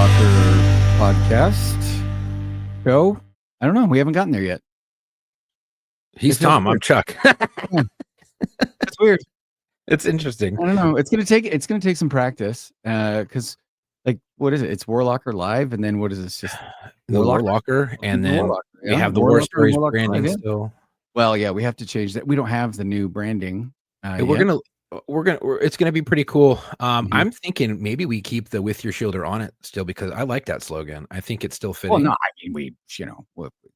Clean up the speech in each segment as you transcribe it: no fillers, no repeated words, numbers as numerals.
Locker podcast show. I don't know. We haven't gotten there yet. He's Tom. I'm Chuck. That's weird. It's interesting. I don't know. It's gonna take some practice. Because like, what is it? It's Warlocker Live, and then what is this? Just the Warlocker, and then we have the War Stories branding still. Well, yeah, we have to change that. We don't have the new branding. It's gonna be pretty cool. I'm thinking maybe we keep the "With Your Shielder on It" still, because I like that slogan. I think it's still fitting. Well, no, I mean,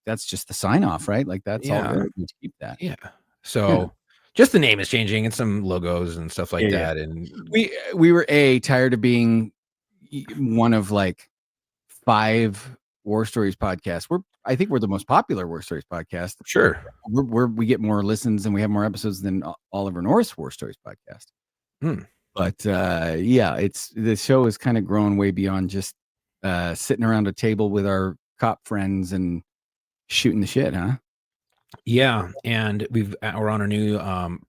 that's just the sign off, right? Like that's all good to keep that. Yeah. So just the name is changing and some logos and stuff like that. And we were tired of being one of like 5 War Stories podcasts. I think we're the most popular War Stories podcast. Sure. We get more listens and we have more episodes than Oliver North's War Stories podcast. But the show has kind of grown way beyond just sitting around a table with our cop friends and shooting the shit, huh? Yeah, and we're on a new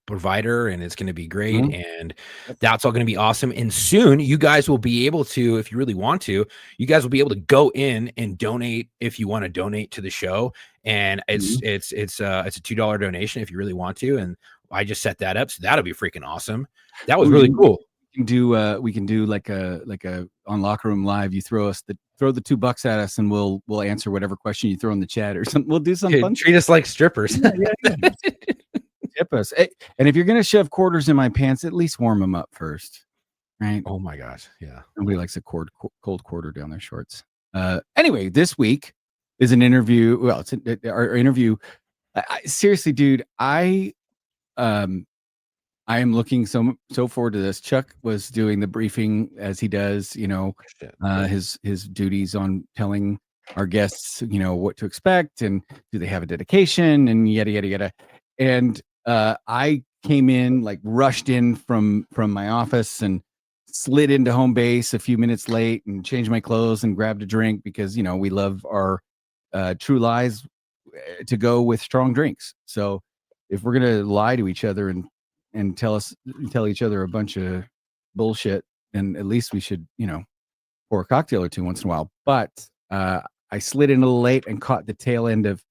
provider, and it's going to be great, and that's all going to be awesome. And soon, you guys will be able to, if you really want to, you guys will be able to go in and donate if you want to donate to the show. And it's a $2 donation if you really want to. And I just set that up, so that'll be freaking awesome. That was really cool. We can do like a on Locker Room Live. You throw the $2 at us, and we'll answer whatever question you throw in the chat or something. We'll do something fun. Treat us like strippers. Yeah. Tip us. And if you're gonna shove quarters in my pants, at least warm them up first, right? Oh my gosh, yeah. Nobody likes a cold quarter down their shorts. Anyway, this week is an interview. Well, it's our interview. Seriously, dude, I am looking so forward to this. Chuck was doing the briefing as he does, his duties on telling our guests, what to expect and do they have a dedication and yada, yada, yada. And I came in, like rushed in from my office and slid into home base a few minutes late and changed my clothes and grabbed a drink because, we love our True Lies to go with strong drinks. So if we're going to lie to each other and tell each other a bunch of bullshit, and at least we should, pour a cocktail or two once in a while. But I slid in a little late and caught the tail end of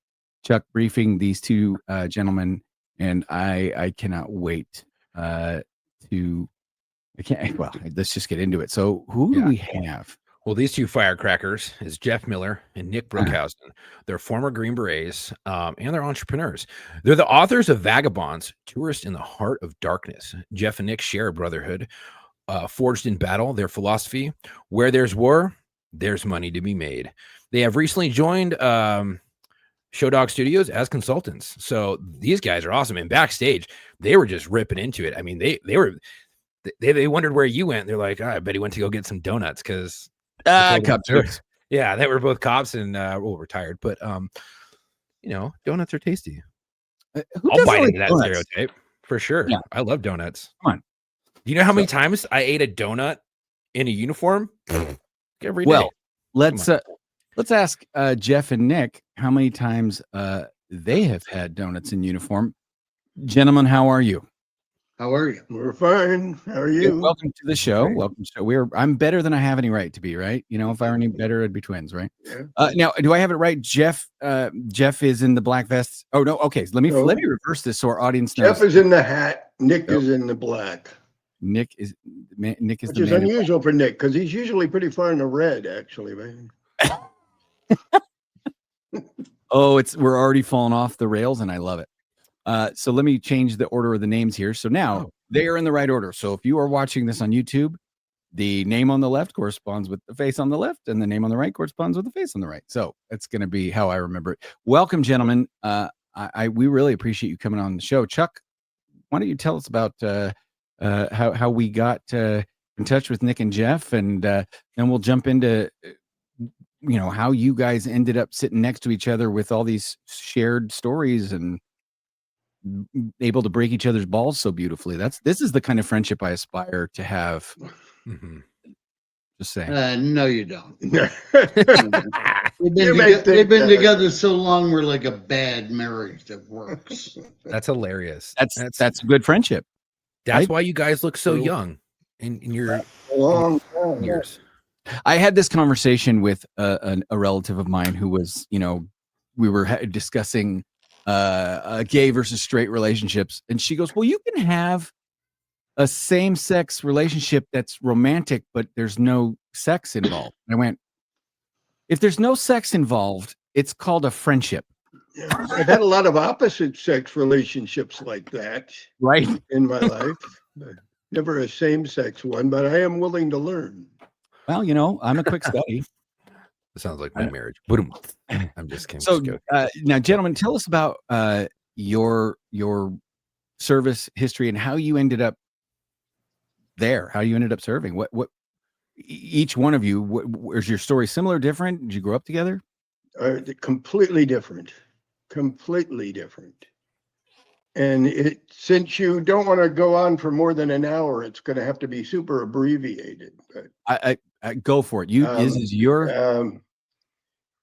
Chuck briefing these two gentlemen, and I cannot wait let's just get into it. So who do we have? Well, these two firecrackers is Jeff Miller and Nick Brokhausen. They're former Green Berets, and they're entrepreneurs. They're the authors of Vagabonds, Tourist in the Heart of Darkness. Jeff and Nick share a brotherhood, forged in battle. Their philosophy: where there's war, there's money to be made. They have recently joined Show Dog Studios as consultants. So these guys are awesome. And backstage, they were just ripping into it. I mean, they wondered where you went. They're like, I bet he went to go get some donuts because. Cops. Yeah, they were both cops and retired, but donuts are tasty. I'll bite into that stereotype for sure. Yeah. I love donuts. Come on. Do you know how many times I ate a donut in a uniform? Every day. Well, let's ask Jeff and Nick how many times they have had donuts in uniform. Gentlemen, how are you? How are you? We're fine. How are you? Welcome to the show. Great. Welcome to the show. I'm better than I have any right to be, right? If I were any better, it'd be twins, right? Yeah. Now, do I have it right? Jeff is in the black vest. Oh no, okay. Let me reverse this so our audience knows. Jeff is in the hat. Nick is in the black. Nick is which is unusual for Nick because he's usually pretty far in the red, actually, man. We're already falling off the rails, and I love it. So let me change the order of the names here. So now they are in the right order. So if you are watching this on YouTube, the name on the left corresponds with the face on the left, and the name on the right corresponds with the face on the right. So that's going to be how I remember it. Welcome, gentlemen. We really appreciate you coming on the show. Chuck, why don't you tell us about how we got in touch with Nick and Jeff, and then we'll jump into how you guys ended up sitting next to each other with all these shared stories and able to break each other's balls so beautifully. This is the kind of friendship I aspire to have. Just saying. No, you don't. We've been together so long. We're like a bad marriage that works. That's hilarious. That's good friendship. That's why you guys look so young in your long years. I had this conversation with a relative of mine who was, we were discussing gay versus straight relationships, and she goes, "Well, you can have a same-sex relationship that's romantic, but there's no sex involved." And I went, "If there's no sex involved, it's called a friendship." Yeah. I've had a lot of opposite sex relationships like that Right. in my life. Never a same-sex one, but I am willing to learn. Well, I'm a quick study. It sounds like my marriage. Boom. I'm just kidding. So now, gentlemen, tell us about your service history and how you ended up there. How you ended up serving. What each one of you? Is your story similar, different? Did you grow up together? Completely different. Completely different. And since you don't want to go on for more than an hour, it's going to have to be super abbreviated. But I go for it. This is your.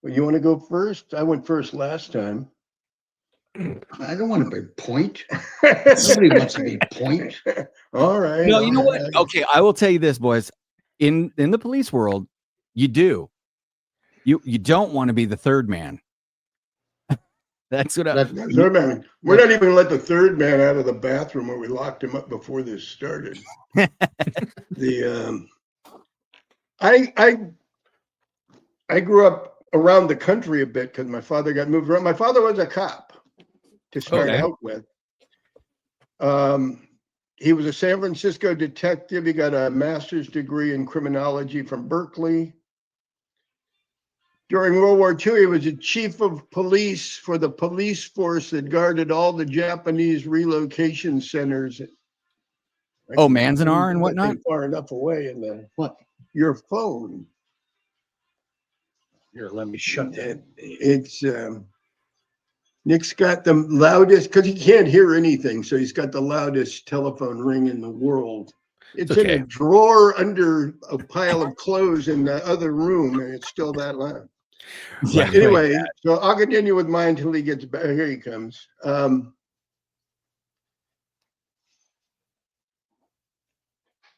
Well, you want to go first? I went first last time. I don't want to be point. Nobody wants to be point. All right. No, you know what? Okay, I will tell you this, boys. In the police world, you do. You don't want to be the third man. That's what third man. We're not even going to let the third man out of the bathroom where we locked him up before this started. I grew up around the country a bit because my father got moved around. My father was a cop to start out with. He was a San Francisco detective. He got a master's degree in criminology from Berkeley. During World War II, he was a chief of police for the police force that guarded all the Japanese relocation centers. Manzanar and whatnot? Far enough away in the What? Your phone. Here, let me shut that. It's Nick's got the loudest, because he can't hear anything, so he's got the loudest telephone ring in the world. It's in a drawer under a pile of clothes in the other room, and it's still that loud. Yeah. Anyway, so I'll continue with mine until he gets back. Here he comes.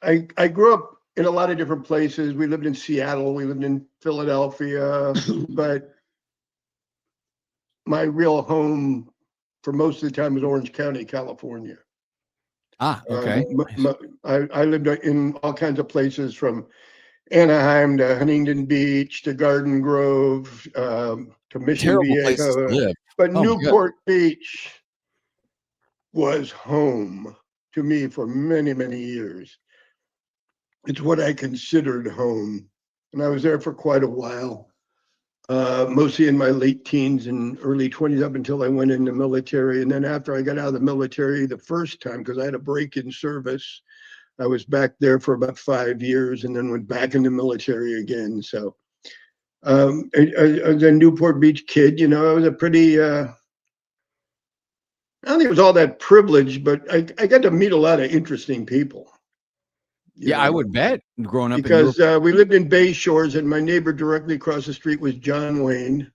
I grew up in a lot of different places. We lived in Seattle. We lived in Philadelphia, but my real home for most of the time was Orange County, California. Okay. I lived in all kinds of places from Anaheim to Huntington Beach to Garden Grove to Mission Viejo. But Newport Beach was home to me for many, many years. It's what I considered home. And I was there for quite a while, mostly in my late teens and early 20s up until I went in the military. And then after I got out of the military the first time, because I had a break in service, I was back there for about 5 years and then went back in the military again. So I was a Newport Beach kid. I was a pretty, I don't think it was all that privileged, but I got to meet a lot of interesting people. Yeah, I would bet growing up. Because we lived in Bay Shores, and my neighbor directly across the street was John Wayne.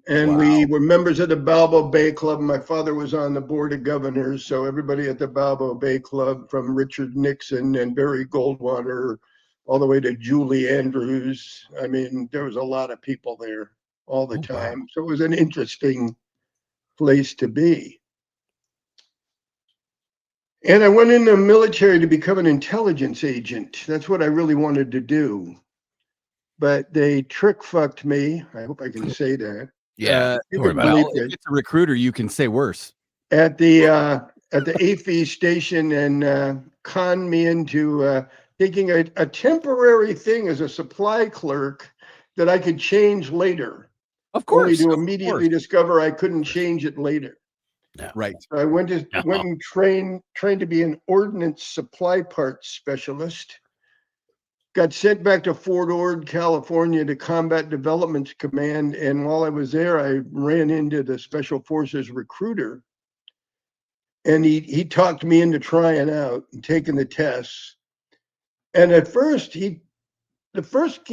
And we were members of the Balboa Bay Club. My father was on the board of governors. So everybody at the Balboa Bay Club, from Richard Nixon and Barry Goldwater all the way to Julie Andrews. I mean, there was a lot of people there all the time. Wow. So it was an interesting place to be. And I went in the military to become an intelligence agent. That's what I really wanted to do. But they trick fucked me. I hope I can say that. Yeah. If it's a recruiter, you can say worse. At the AFE station and conned me into taking a temporary thing as a supply clerk that I could change later. Of course. Only to immediately discover I couldn't change it later. Yeah. Right. So I went and trained to be an ordnance supply parts specialist. Got sent back to Fort Ord, California to Combat Development Command. And while I was there, I ran into the Special Forces recruiter. And he talked me into trying out and taking the tests. And at first, he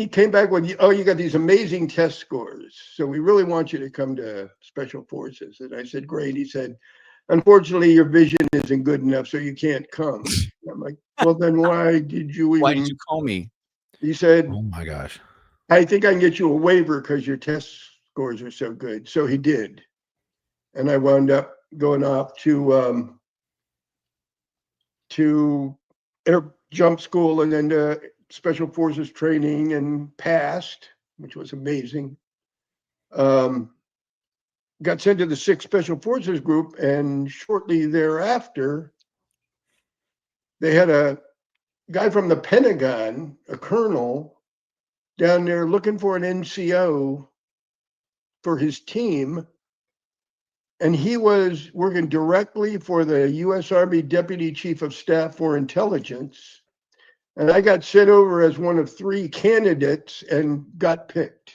came back with, "Oh, you got these amazing test scores, so we really want you to come to Special Forces." And I said, "Great." He said, "Unfortunately, your vision isn't good enough, so you can't come." I'm like, "Well, then why did you even... Why did you call me?" He said, Oh my gosh. I think I can get you a waiver because your test scores are so good. So he did. And I wound up going off to air jump school and then to special forces training and passed, which was amazing. Got sent to the 6th Special Forces group, and shortly thereafter, they had a guy from the Pentagon, a colonel, down there looking for an NCO for his team. And he was working directly for the U.S. Army Deputy Chief of Staff for Intelligence. And I got sent over as one of 3 candidates and got picked.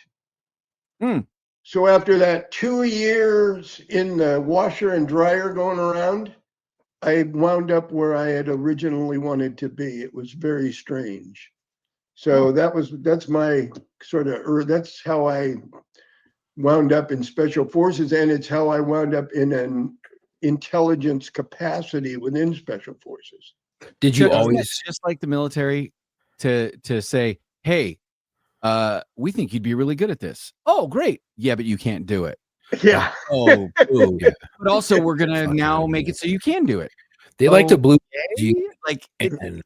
So after that 2 years in the washer and dryer going around, I wound up where I had originally wanted to be. It was very strange. So that's my sort of, that's how I wound up in special forces, and it's how I wound up in an intelligence capacity within special forces. Did you always just like the military to say, hey, we think you'd be really good at this? Oh, great. Yeah, but you can't do it. Yeah. Oh, ooh. Yeah. But also we're gonna now make it so you can do it. They like to blue like and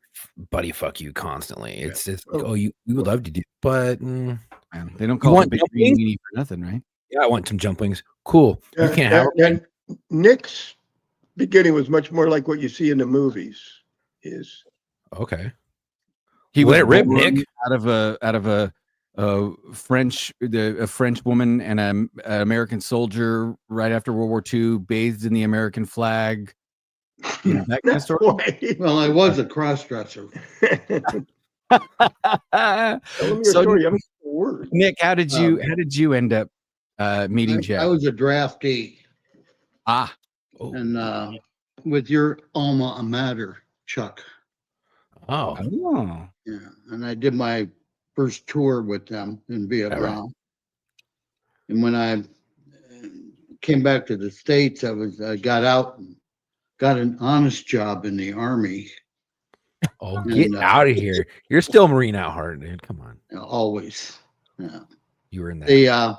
buddy fuck you constantly. It's just like, oh, you would love to do, but they don't call it big weenie for nothing, right? Yeah, I want some jump wings. Cool. You can't have and Nick's beginning was much more like what you see in the movies. Is okay. He was rib Nick out of a French woman and an American soldier right after World War II, bathed in the American flag. You know, that kind of story. Well, I was a cross-dresser. Nick, how did you end up meeting Jeff? I was a draftee. And with your alma mater, Chuck. Oh. Yeah, and I did my first tour with them in Vietnam. Right. And when I came back to the States, I got out and got an honest job in the Army. Oh, get out of here. You're still Marine at heart, dude. Come on. Always. Yeah. You were in that.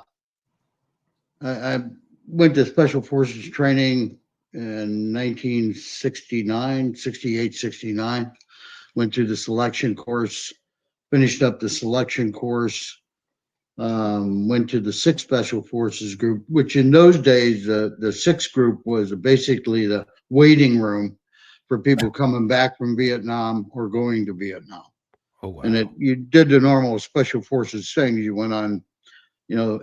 I went to Special Forces training in 1969, 68, 69. Went through the selection course, finished up the selection course, went to the 6th Special Forces group, which in those days, the 6th group was basically the waiting room for people coming back from Vietnam or going to Vietnam. Oh, wow. And you did the normal Special Forces things. You went on,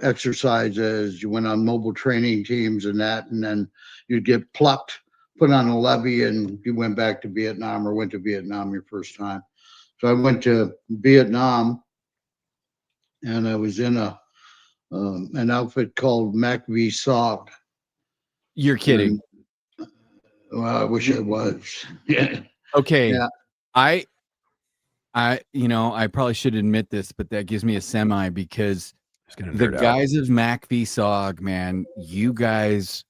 exercises, you went on mobile training teams and that, and then you'd get plucked, put on a levee, and you went back to Vietnam or went to Vietnam your first time. So I went to Vietnam, and I was in an outfit called MACV SOG. You're kidding. Well, I wish I was. Yeah. Okay. Yeah. I probably should admit this, but that gives me a semi because the guys of MACV SOG, man, you guys,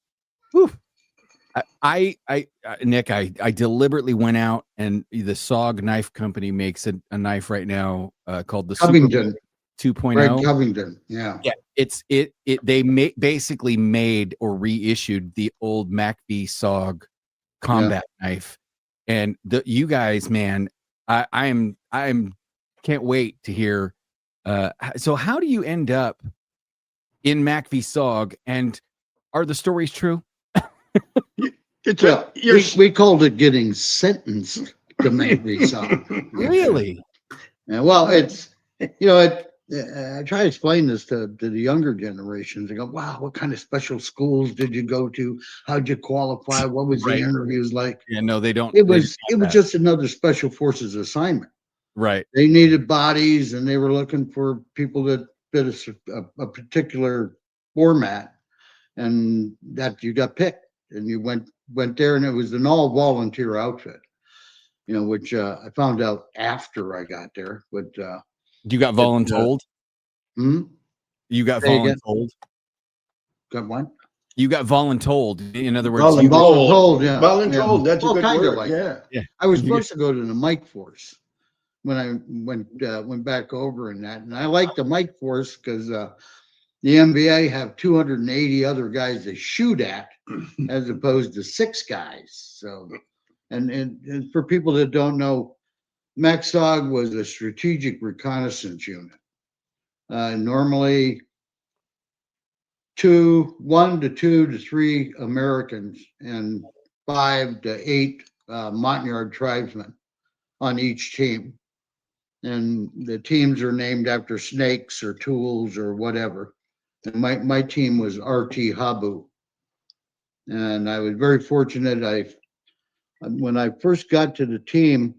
whew, Nick, I deliberately went out, and the SOG knife company makes a knife right now called the Covington 2.0. Right, Covington, yeah. They basically made or reissued the old MACV SOG combat knife, and you guys, man, I'm can't wait to hear. So how do you end up in MACV SOG, and are the stories true? We called it getting sentenced to MACV SOG. Really? Yeah, well, it's I try to explain this to the younger generations. They go, wow, what kind of special schools did you go to? How'd you qualify? What was the interviews like? Yeah, no, they don't. It was just another Special Forces assignment. Right. They needed bodies, and they were looking for people that fit a particular format, and that you got picked, and you went there, and it was an all volunteer outfit, which I found out after I got there, but. You got voluntold? You got voluntold? Got what? You got voluntold. In other words, voluntold, yeah. Voluntold, that's a good word. Like yeah. I was supposed to go to the Mike Force, when I went back over in that. And I like the Mike Force because the NBA have 280 other guys they shoot at, as opposed to 6 guys. So, and for people that don't know, MACV SOG was a strategic reconnaissance unit. Normally 1 to 2 to 3 Americans and 5 to 8 Montagnard tribesmen on each team. And the teams are named after snakes or tools or whatever. And my team was RT Habu. And I was very fortunate. When I first got to the team,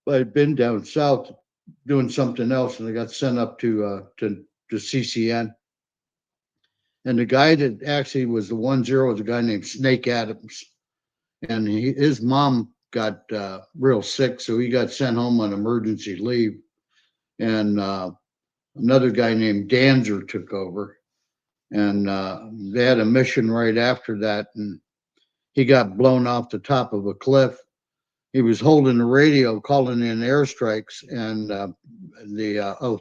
I'd been down south doing something else, and I got sent up to CCN. And the guy that actually was the 1-0 was a guy named Snake Adams. And his mom got real sick, so he got sent home on emergency leave. And another guy named Danzer took over. And they had a mission right after that, and he got blown off the top of a cliff. He was holding the radio, calling in airstrikes, and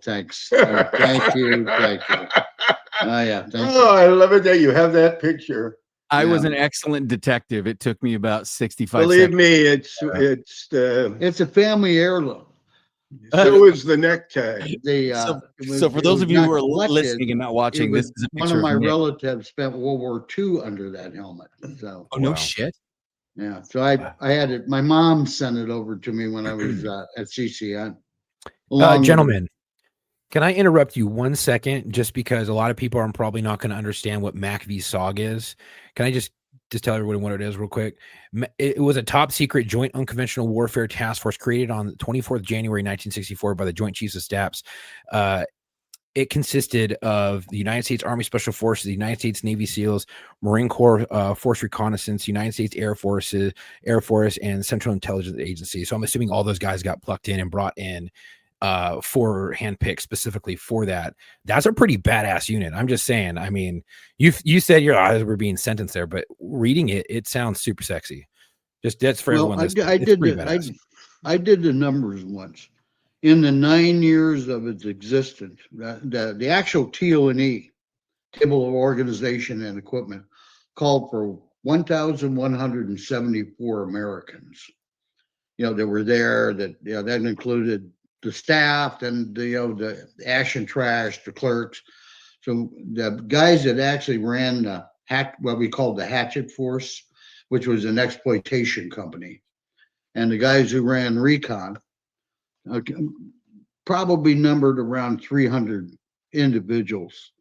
thanks. Thank you. Oh, yeah. Thank you. I love it that you have that picture. I was an excellent detective. It took me about 65 Believe seconds. me, it's a family heirloom. So is the necktie. So for those of you who are listening and not watching, this is a picture one of my relatives spent World War II under that helmet. So no shit. Yeah, so I had it. My mom sent it over to me when I was at CCN. Gentlemen, can I interrupt you 1 second, just because a lot of people are probably not going to understand what MACV SOG is? Can I just tell everyone what it is real quick? It was a top secret joint unconventional warfare task force created on 24th January 1964 by the Joint Chiefs of Staffs. It consisted of the United States Army Special Forces, the United States Navy SEALs, Marine Corps Force Reconnaissance, United States Air Force, and Central Intelligence Agency. So I'm assuming all those guys got plucked in and brought in for handpicked specifically for that. That's a pretty badass unit. I'm just saying. I mean, you said your eyes were being sentenced there, but reading it, it sounds super sexy. Just that's for everyone. I did the numbers once. In the 9 years of its existence, the actual TO&E, Table of Organization and Equipment, called for 1,174 Americans. That were there. That included the staff and the ash and trash, the clerks. So the guys that actually ran what we called the Hatchet Force, which was an exploitation company, and the guys who ran recon. Probably numbered around 300 individuals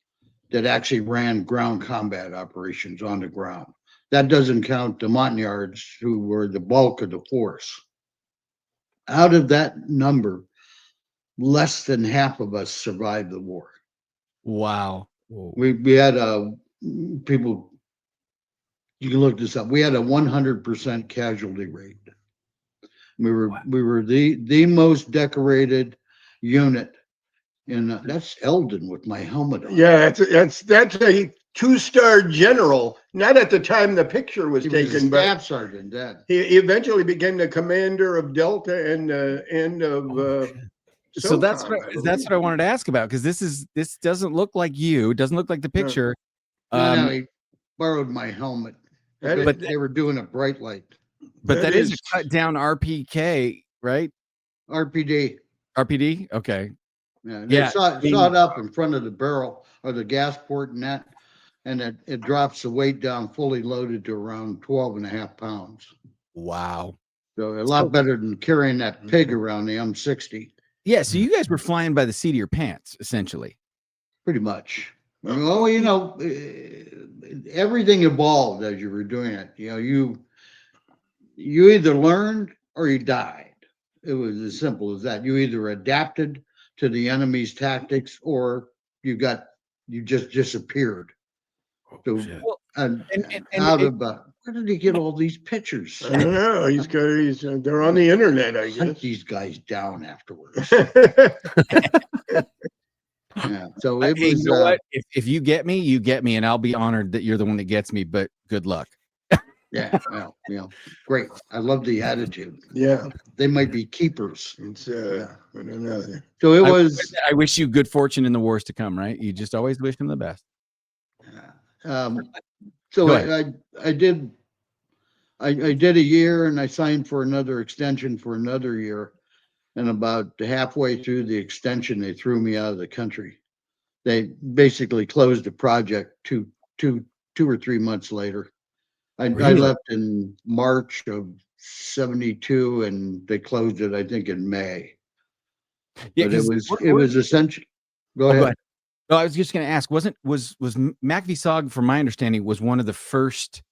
that actually ran ground combat operations on the ground. That doesn't count the Montagnards, who were the bulk of the force. Out of that number, less than half of us survived the war. Wow. We had people, you can look this up. We had a 100% casualty rate. We were the most decorated unit in that's Eldon with my helmet on. Yeah, that's a 2-star general. Not at the time the picture was taken, but staff sergeant. Then he eventually became the commander of Delta and of. So that's what I wanted to ask about, because this doesn't look like you. It doesn't look like the picture. No, he borrowed my helmet, but they were doing a bright light. But that is a cut down RPK, right? RPD. RPD? Okay. Yeah. Saw it up in front of the barrel or the gas port and that, and it drops the weight down fully loaded to around 12.5 pounds. Wow. So a lot better than carrying that pig around the M60. Yeah. So you guys were flying by the seat of your pants, essentially. Pretty much. Well, everything evolved as you were doing it. You either learned or you died. It was as simple as that. You either adapted to the enemy's tactics or you just disappeared. So, where did he get all these pictures? I don't know. They're on the internet, I guess. Hunt these guys down afterwards. Yeah. So it was. You know what? If you get me, you get me, and I'll be honored that you're the one that gets me. But good luck. Yeah, well, great. I love the attitude. Yeah, They might be keepers. it's another. So it was. I wish you good fortune in the wars to come, right? You just always wish them the best. So Go ahead. I did a year, and I signed for another extension for another year. And about halfway through the extension, they threw me out of the country. They basically closed the project two or 3 months later. I Really? left in March of 72, and they closed it, I think, in May. Yeah, But it was essential. Go Go ahead. ahead. No, I was just going to ask, was MACV SOG, from my understanding, was one of the first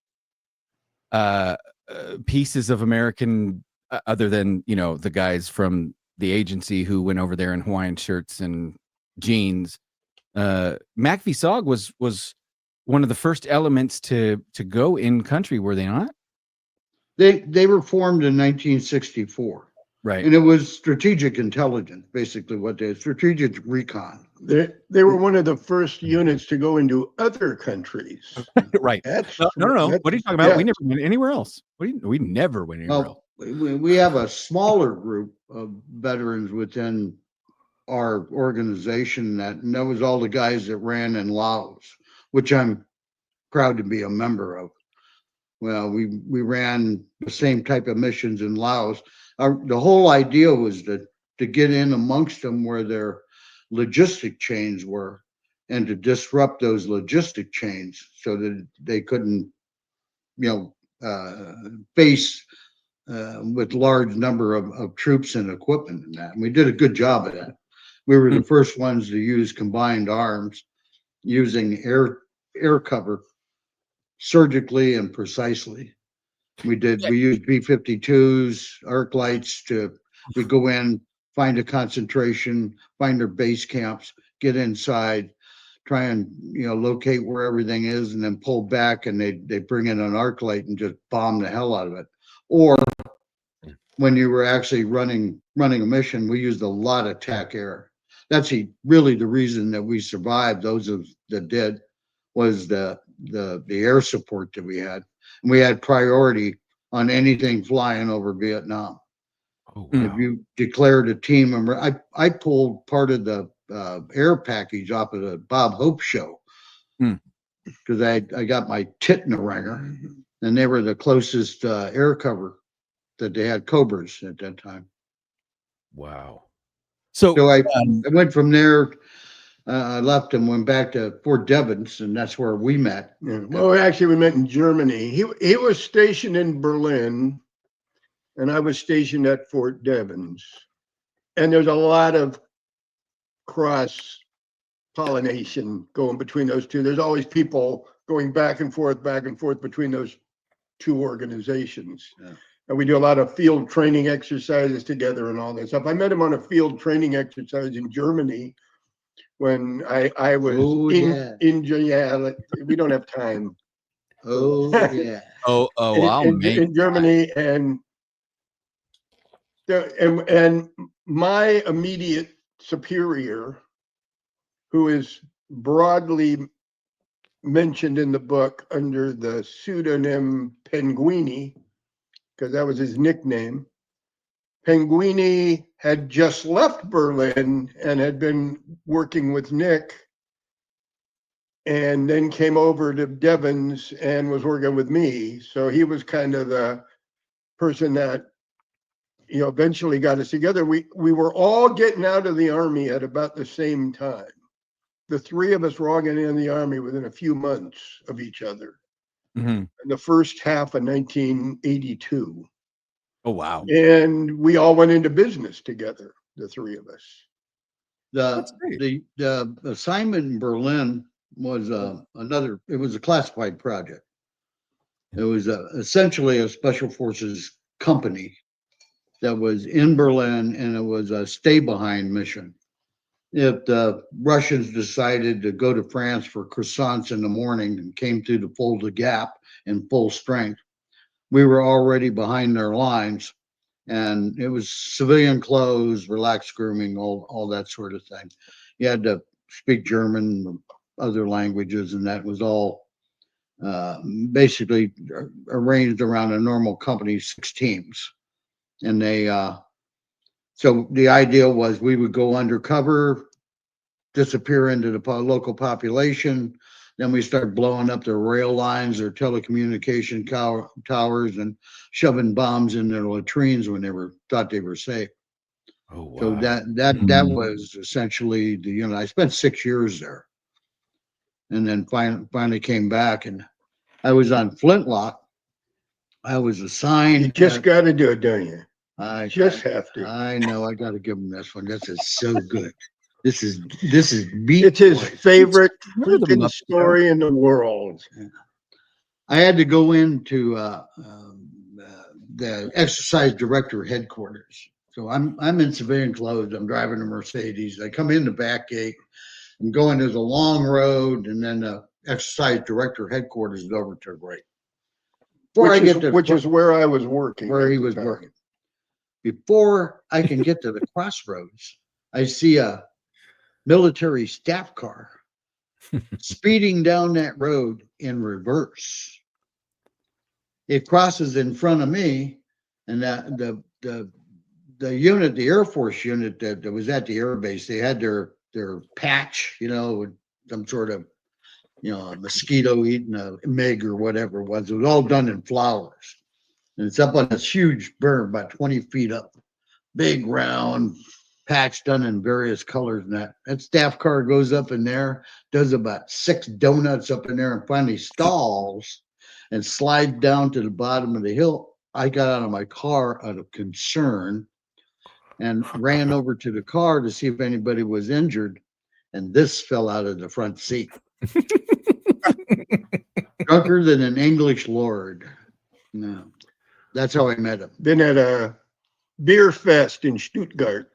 pieces of American, other than, the guys from the agency who went over there in Hawaiian shirts and jeans. MACV SOG was one of the first elements to go in country, were they not? They were formed in 1964. Right. And it was strategic intelligence, basically strategic recon. They were one of the first units to go into other countries. Right. That's, no. What are you talking about? Yeah. We never went anywhere else. We never went anywhere else. We have a smaller group of veterans within our organization, and that was all the guys that ran in Laos, which I'm proud to be a member of. Well, we ran the same type of missions in Laos. The whole idea was to get in amongst them where their logistic chains were, and to disrupt those logistic chains so that they couldn't, face with large number of troops and equipment and that. And we did a good job of that. We were the first ones to use combined arms using air cover surgically and precisely. We used B-52s, arc lights we go in, find a concentration, find their base camps, get inside, try and, locate where everything is, and then pull back, and they bring in an arc light and just bomb the hell out of it. Or when you were actually running a mission, we used a lot of TAC air. That's really the reason that we survived. Those that did was the air support that we had. And we had priority on anything flying over Vietnam. Oh, wow. If you declared a team member, I pulled part of the air package off of the Bob Hope show because I got my tit in a ringer, and they were the closest air cover that they had, Cobras at that time. Wow. So I went from there. I left and went back to Fort Devens, and that's where we met. Yeah. Well, actually, we met in Germany. He was stationed in Berlin, and I was stationed at Fort Devens. And there's a lot of cross pollination going between those two. There's always people going back and forth between those two organizations. Yeah. And we do a lot of field training exercises together and all that stuff. I met him on a field training exercise in Germany when I was we don't have time. In Germany, and my immediate superior, who is broadly mentioned in the book under the pseudonym Penguini, because that was his nickname. Penguini had just left Berlin and had been working with Nick, and then came over to Devens and was working with me. So he was kind of the person that, eventually got us together. We were all getting out of the Army at about the same time. The three of us were all getting in the Army within a few months of each other. In the first half of 1982. Oh, wow. And we all went into business together, the three of us. The assignment in Berlin was it was a classified project. It was essentially a special forces company that was in Berlin, and it was a stay behind mission. If the Russians decided to go to France for croissants in the morning and came through the Fulda Gap in full strength, we were already behind their lines, and it was civilian clothes, relaxed grooming, all that sort of thing. You had to speak German, other languages, and that was all basically arranged around a normal company, 6 teams. And they, so the idea was we would go undercover, disappear into the local population. Then we start blowing up their rail lines, their telecommunication towers, and shoving bombs in their latrines when they thought they were safe. Oh, wow. So that was essentially the unit. I spent 6 years there, and then finally came back, and I was on Flintlock. I was assigned. You just got to do it, don't you? I just have to. I know. I got to give him this one. This is so good. This is beat. It's his favorite freaking story in the world. I had to go into the exercise director headquarters. So I'm in civilian clothes. I'm driving a Mercedes. I come in the back gate. I'm going. There's a long road, and then the exercise director headquarters is over to the right. Which is where I was working. Where he was working. Before I can get to the crossroads, I see a military staff car speeding down that road in reverse. It crosses in front of me, and the unit, the Air Force unit that was at the air base, they had their patch, with some sort of, a mosquito eating a MiG or whatever it was. It was all done in flowers. And it's up on this huge berm, about 20 feet up. Big round patch done in various colors. And that staff car goes up in there, does about 6 donuts up in there, and finally stalls and slides down to the bottom of the hill. I got out of my car out of concern and ran over to the car to see if anybody was injured. And this fell out of the front seat. Drunker than an English lord. No. That's how I met him. Been at a beer fest in Stuttgart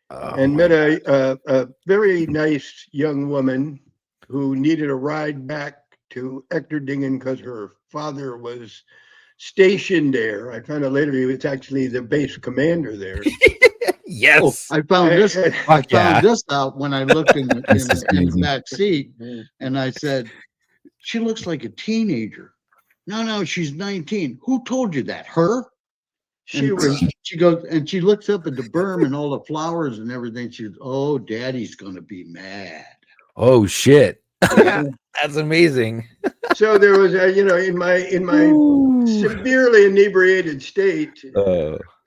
and met a very nice young woman who needed a ride back to Echterdingen because her father was stationed there. I found out later he was actually the base commander there. Yes. I found this. I found this out when I looked in the back seat, and I said, "She looks like a teenager." No, she's 19. Who told you that? Her? She goes, and she looks up at the berm and all the flowers and everything. She goes, "Oh, Daddy's gonna be mad." Oh shit. That's amazing. So there was in my severely inebriated state,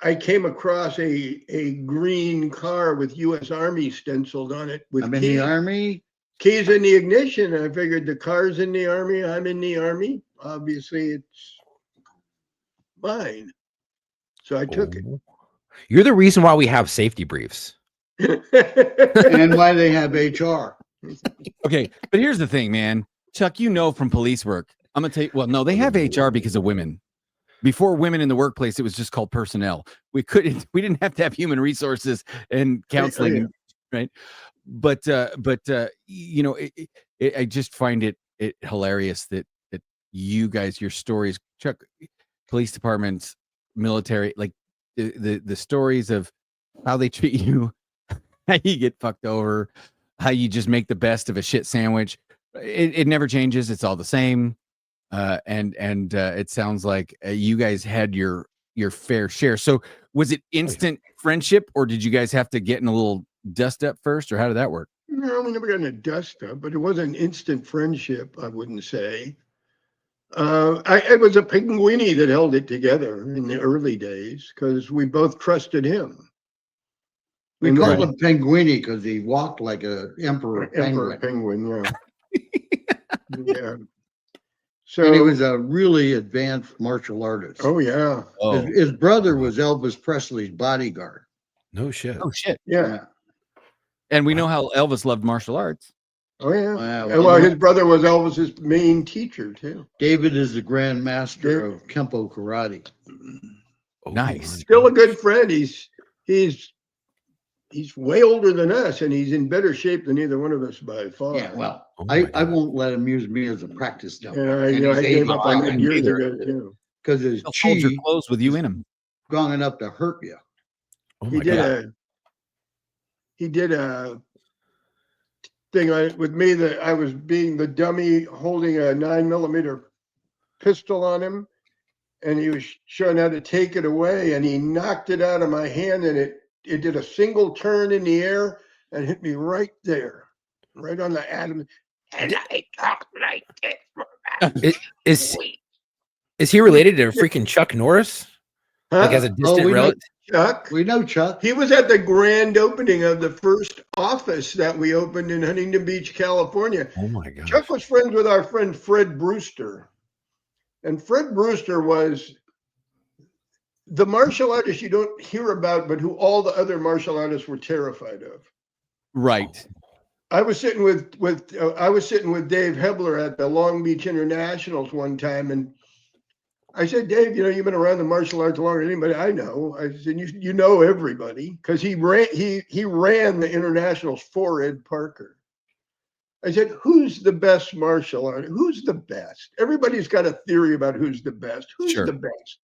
I came across a green car with U.S. Army stenciled on it with I'm in the Army. Keys in the ignition. And I figured the car's in the Army. I'm in the Army. Obviously, it's mine. So I took it. You're the reason why we have safety briefs. And why they have HR. Okay, but here's the thing, man. Chuck, from police work. I'm going to tell you, well, no, they have HR because of women. Before women in the workplace, it was just called personnel. We didn't have to have human resources and counseling, right? But I just find it hilarious that you guys, your stories, Chuck, police departments, military, like the stories of how they treat you, how you get fucked over, how you just make the best of a shit sandwich. It never changes. It's all the same. And it sounds like you guys had your fair share. So was it instant friendship, or did you guys have to get in a little dust up first, or how did that work? No, we never got in a dust up, but it wasn't instant friendship, I wouldn't say. It was a pinguini that held it together in the early days because we both trusted him. We called him Pinguini because he walked like an emperor penguin, yeah. Yeah. So and he was a really advanced martial artist. Oh yeah. His brother was Elvis Presley's bodyguard. No shit. Oh shit. Yeah. And we know how Elvis loved martial arts. Oh yeah. Well, his brother was Elvis's main teacher too. David is the grand master of Kempo karate. Nice. Still a good friend. He's way older than us, and he's in better shape than either one of us by far. Yeah, well, I won't let him use me as a practice dummy. Yeah, I gave up on it years ago too. Because his chi hold your clothes with you in him. Strong enough to hurt you. Oh he did a thing with me that I was being the dummy holding a 9mm pistol on him, and he was showing how to take it away, and he knocked it out of my hand, and it did a single turn in the air and hit me right there, right on the atom. And I talk like this. Is he related to freaking Chuck Norris? Huh? Like as a distant relative? Chuck. We know Chuck. He was at the grand opening of the first office that we opened in Huntington Beach, California. Oh my gosh. Chuck was friends with our friend Fred Brewster. And Fred Brewster was the martial artist you don't hear about, but who all the other martial artists were terrified of. Right. I was sitting with Dave Hebler at the Long Beach Internationals one time, and I said, Dave, you've been around the martial arts longer than anybody I know. I said, you know everybody, because he ran the internationals for Ed Parker. I said, who's the best martial artist? Who's the best? Everybody's got a theory about who's the best. Who's the best?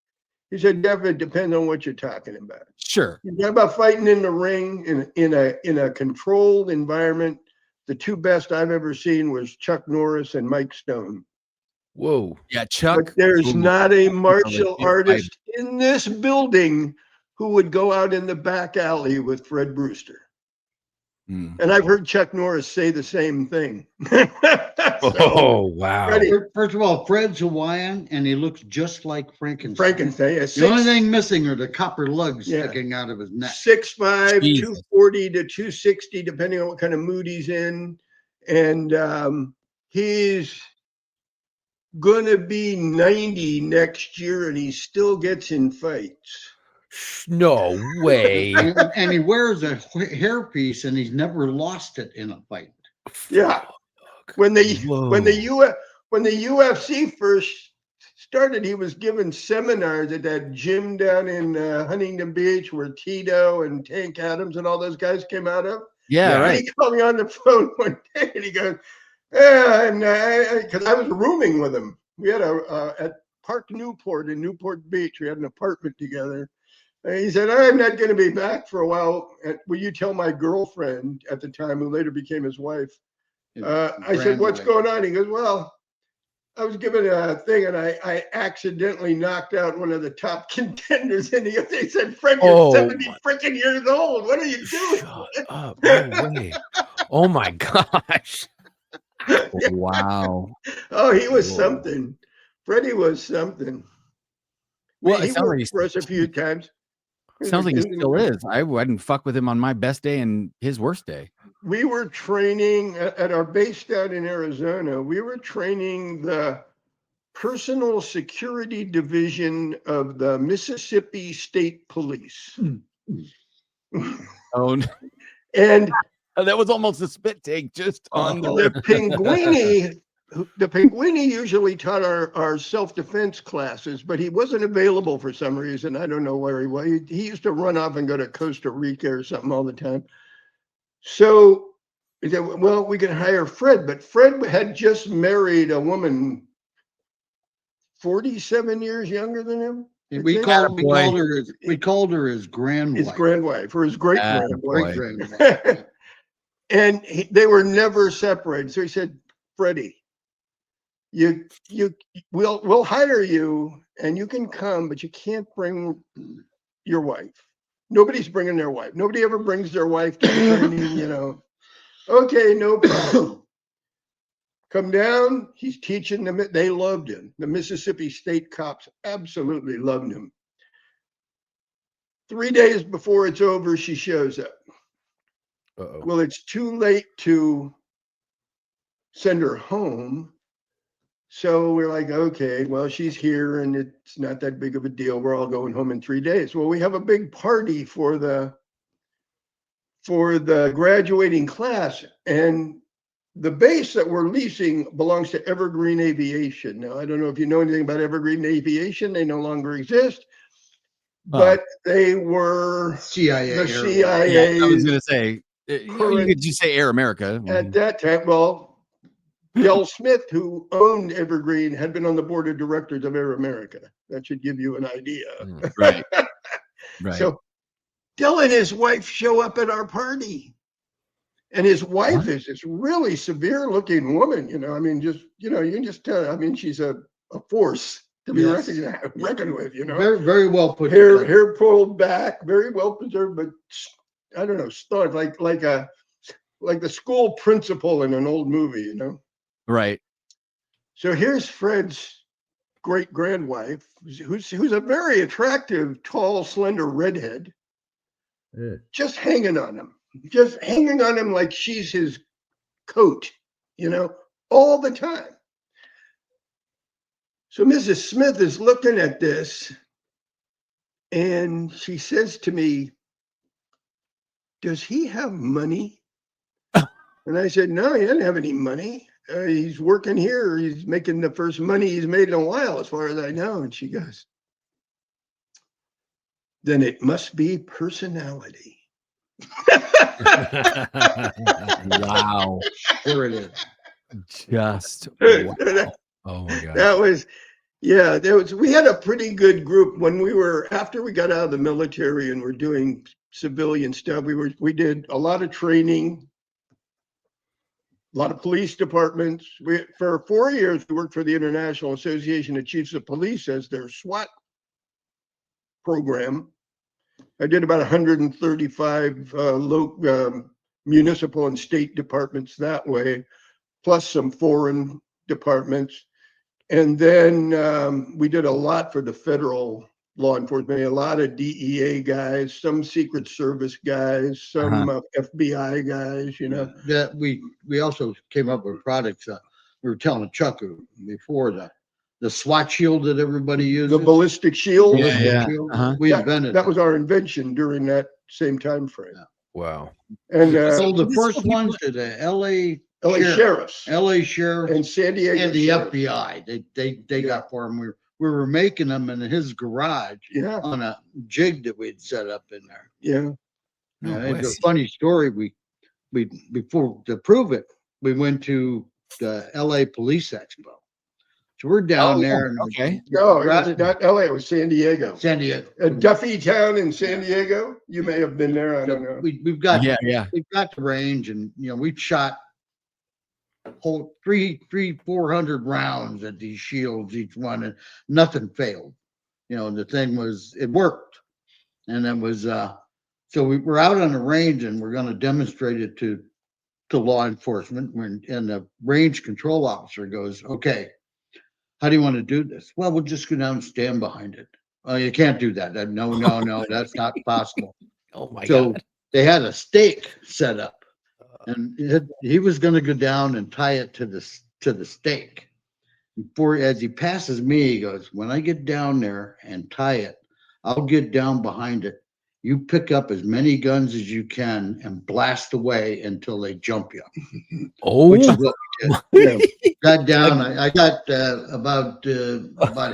He said, Jeff, it depends on what you're talking about. Sure. You're talking about fighting in the ring in a controlled environment. The two best I've ever seen was Chuck Norris and Mike Stone. Whoa. Yeah, Chuck. But there's not a martial artist in this building who would go out in the back alley with Fred Brewster. And I've heard Chuck Norris say the same thing. Oh, wow. Freddie, first of all, Fred's Hawaiian, and he looks just like Frankenstein. Yes. The only thing missing are the copper lugs sticking out of his neck. 6'5", 240 to 260, depending on what kind of mood he's in. And he's going to be 90 next year, and he still gets in fights. No way. And he wears a hairpiece, and he's never lost it in a fight. Yeah. When the UFC first started, he was given seminars at that gym down in Huntington Beach where Tito and Tank Adams and all those guys came out of. Yeah, right. He called me on the phone one day, and he goes, because I was rooming with him. We had at Park Newport in Newport Beach, we had an apartment together. And he said, I'm not going to be back for a while. Will you tell my girlfriend at the time, who later became his wife? I said, what's going on? He goes, well, I was given a thing, and I accidentally knocked out one of the top contenders. And they said, Fred, you're 70 freaking years old. What are you doing? Shut up. No way. Oh, my gosh. Wow. Oh, he was something. Freddie was something. Well, he worked for us a few times. Sounds like he still is. I wouldn't fuck with him on my best day and his worst day. We were training at our base down in Arizona. We were training the personal security division of the Mississippi State Police. Oh, and that was almost a spit take just on the Pinguini. The Pinguini usually taught our self-defense classes, but he wasn't available for some reason. I don't know where he was. He used to run off and go to Costa Rica or something all the time. So he said, well, we can hire Fred, but Fred had just married a woman 47 years younger than him. We called her his grandwife. His grandwife, or his great-grandwife. And they were never separated. So he said, Freddie, we'll hire you and you can come, but you can't bring your wife. Nobody's bringing their wife. Nobody ever brings their wife to the training, Okay, no problem. Come down. He's teaching them. They loved him. The Mississippi State cops absolutely loved him. 3 days before it's over, she shows up. Uh-oh. Well, it's too late to send her home. So we're like, okay, well, she's here and it's not that big of a deal. We're all going home in 3 days. Well, we have a big party for the graduating class, and the base that we're leasing belongs to Evergreen Aviation. Now, I don't know if you know anything about Evergreen Aviation. They no longer exist, but they were CIA. The CIA. Yeah, I was going to say, you could just say Air America. At that time, well, Del Smith, who owned Evergreen, had been on the board of directors of Air America. That should give you an idea. Right. So Del and his wife show up at our party. And his wife is this really severe looking woman, I mean, just, you can just tell, I mean, she's a force to be reckoned with, Very, very well put hair, together. hair pulled back, very well preserved, but I don't know, stark, like the school principal in an old movie, Right. So here's Fred's great grandwife, who's a very attractive, tall, slender redhead, just hanging on him like she's his coat, all the time. So Mrs. Smith is looking at this and she says to me, "Does he have money?" And I said, "No, he doesn't have any money. He's working here. He's making the first money he's made in a while, as far as I know." And she goes, "Then it must be personality." Wow. There it is. Just wow. Oh my God. That was, we had a pretty good group after we got out of the military and we're doing civilian stuff. We did a lot of training, a lot of police departments. For 4 years, we worked for the International Association of Chiefs of Police as their SWAT program. I did about 135 municipal and state departments that way, plus some foreign departments. And then we did a lot for the federal law enforcement, a lot of DEA guys, some Secret Service guys, some FBI guys, Yeah, we also came up with products. We were telling Chuck before the SWAT shield that everybody uses. The ballistic shield. Shield. We invented that. Was our invention during that same time frame. Yeah. Wow. And sold the first ones to the LA sheriffs, LA sheriff, and San Diego, and the sheriff. FBI. They got for him. We were making them in his garage on a jig that we'd set up in there. Yeah. It's a funny story. We before to prove it, we went to the LA Police Expo. So we're down there. And okay. No, it was not LA. It was San Diego. San Diego. Duffy Town in San Diego. You may have been there. I don't know. We've got we've got the range, and we've shot whole 400 rounds at these shields each one, and nothing failed. The thing was, it worked, and it was so we were out on the range, and we're going to demonstrate it to law enforcement. And the range control officer goes, "Okay, how do you want to do this?" "Well, we'll just go down and stand behind it." "Oh, you can't do that." No, that's not possible. Oh my God. God. They had a stake set up, and he was going to go down and tie it to the stake. As he passes me, he goes, "When I get down there and tie it, I'll get down behind it. You pick up as many guns as you can and blast away until they jump you." Which is what we did. Got down. I got about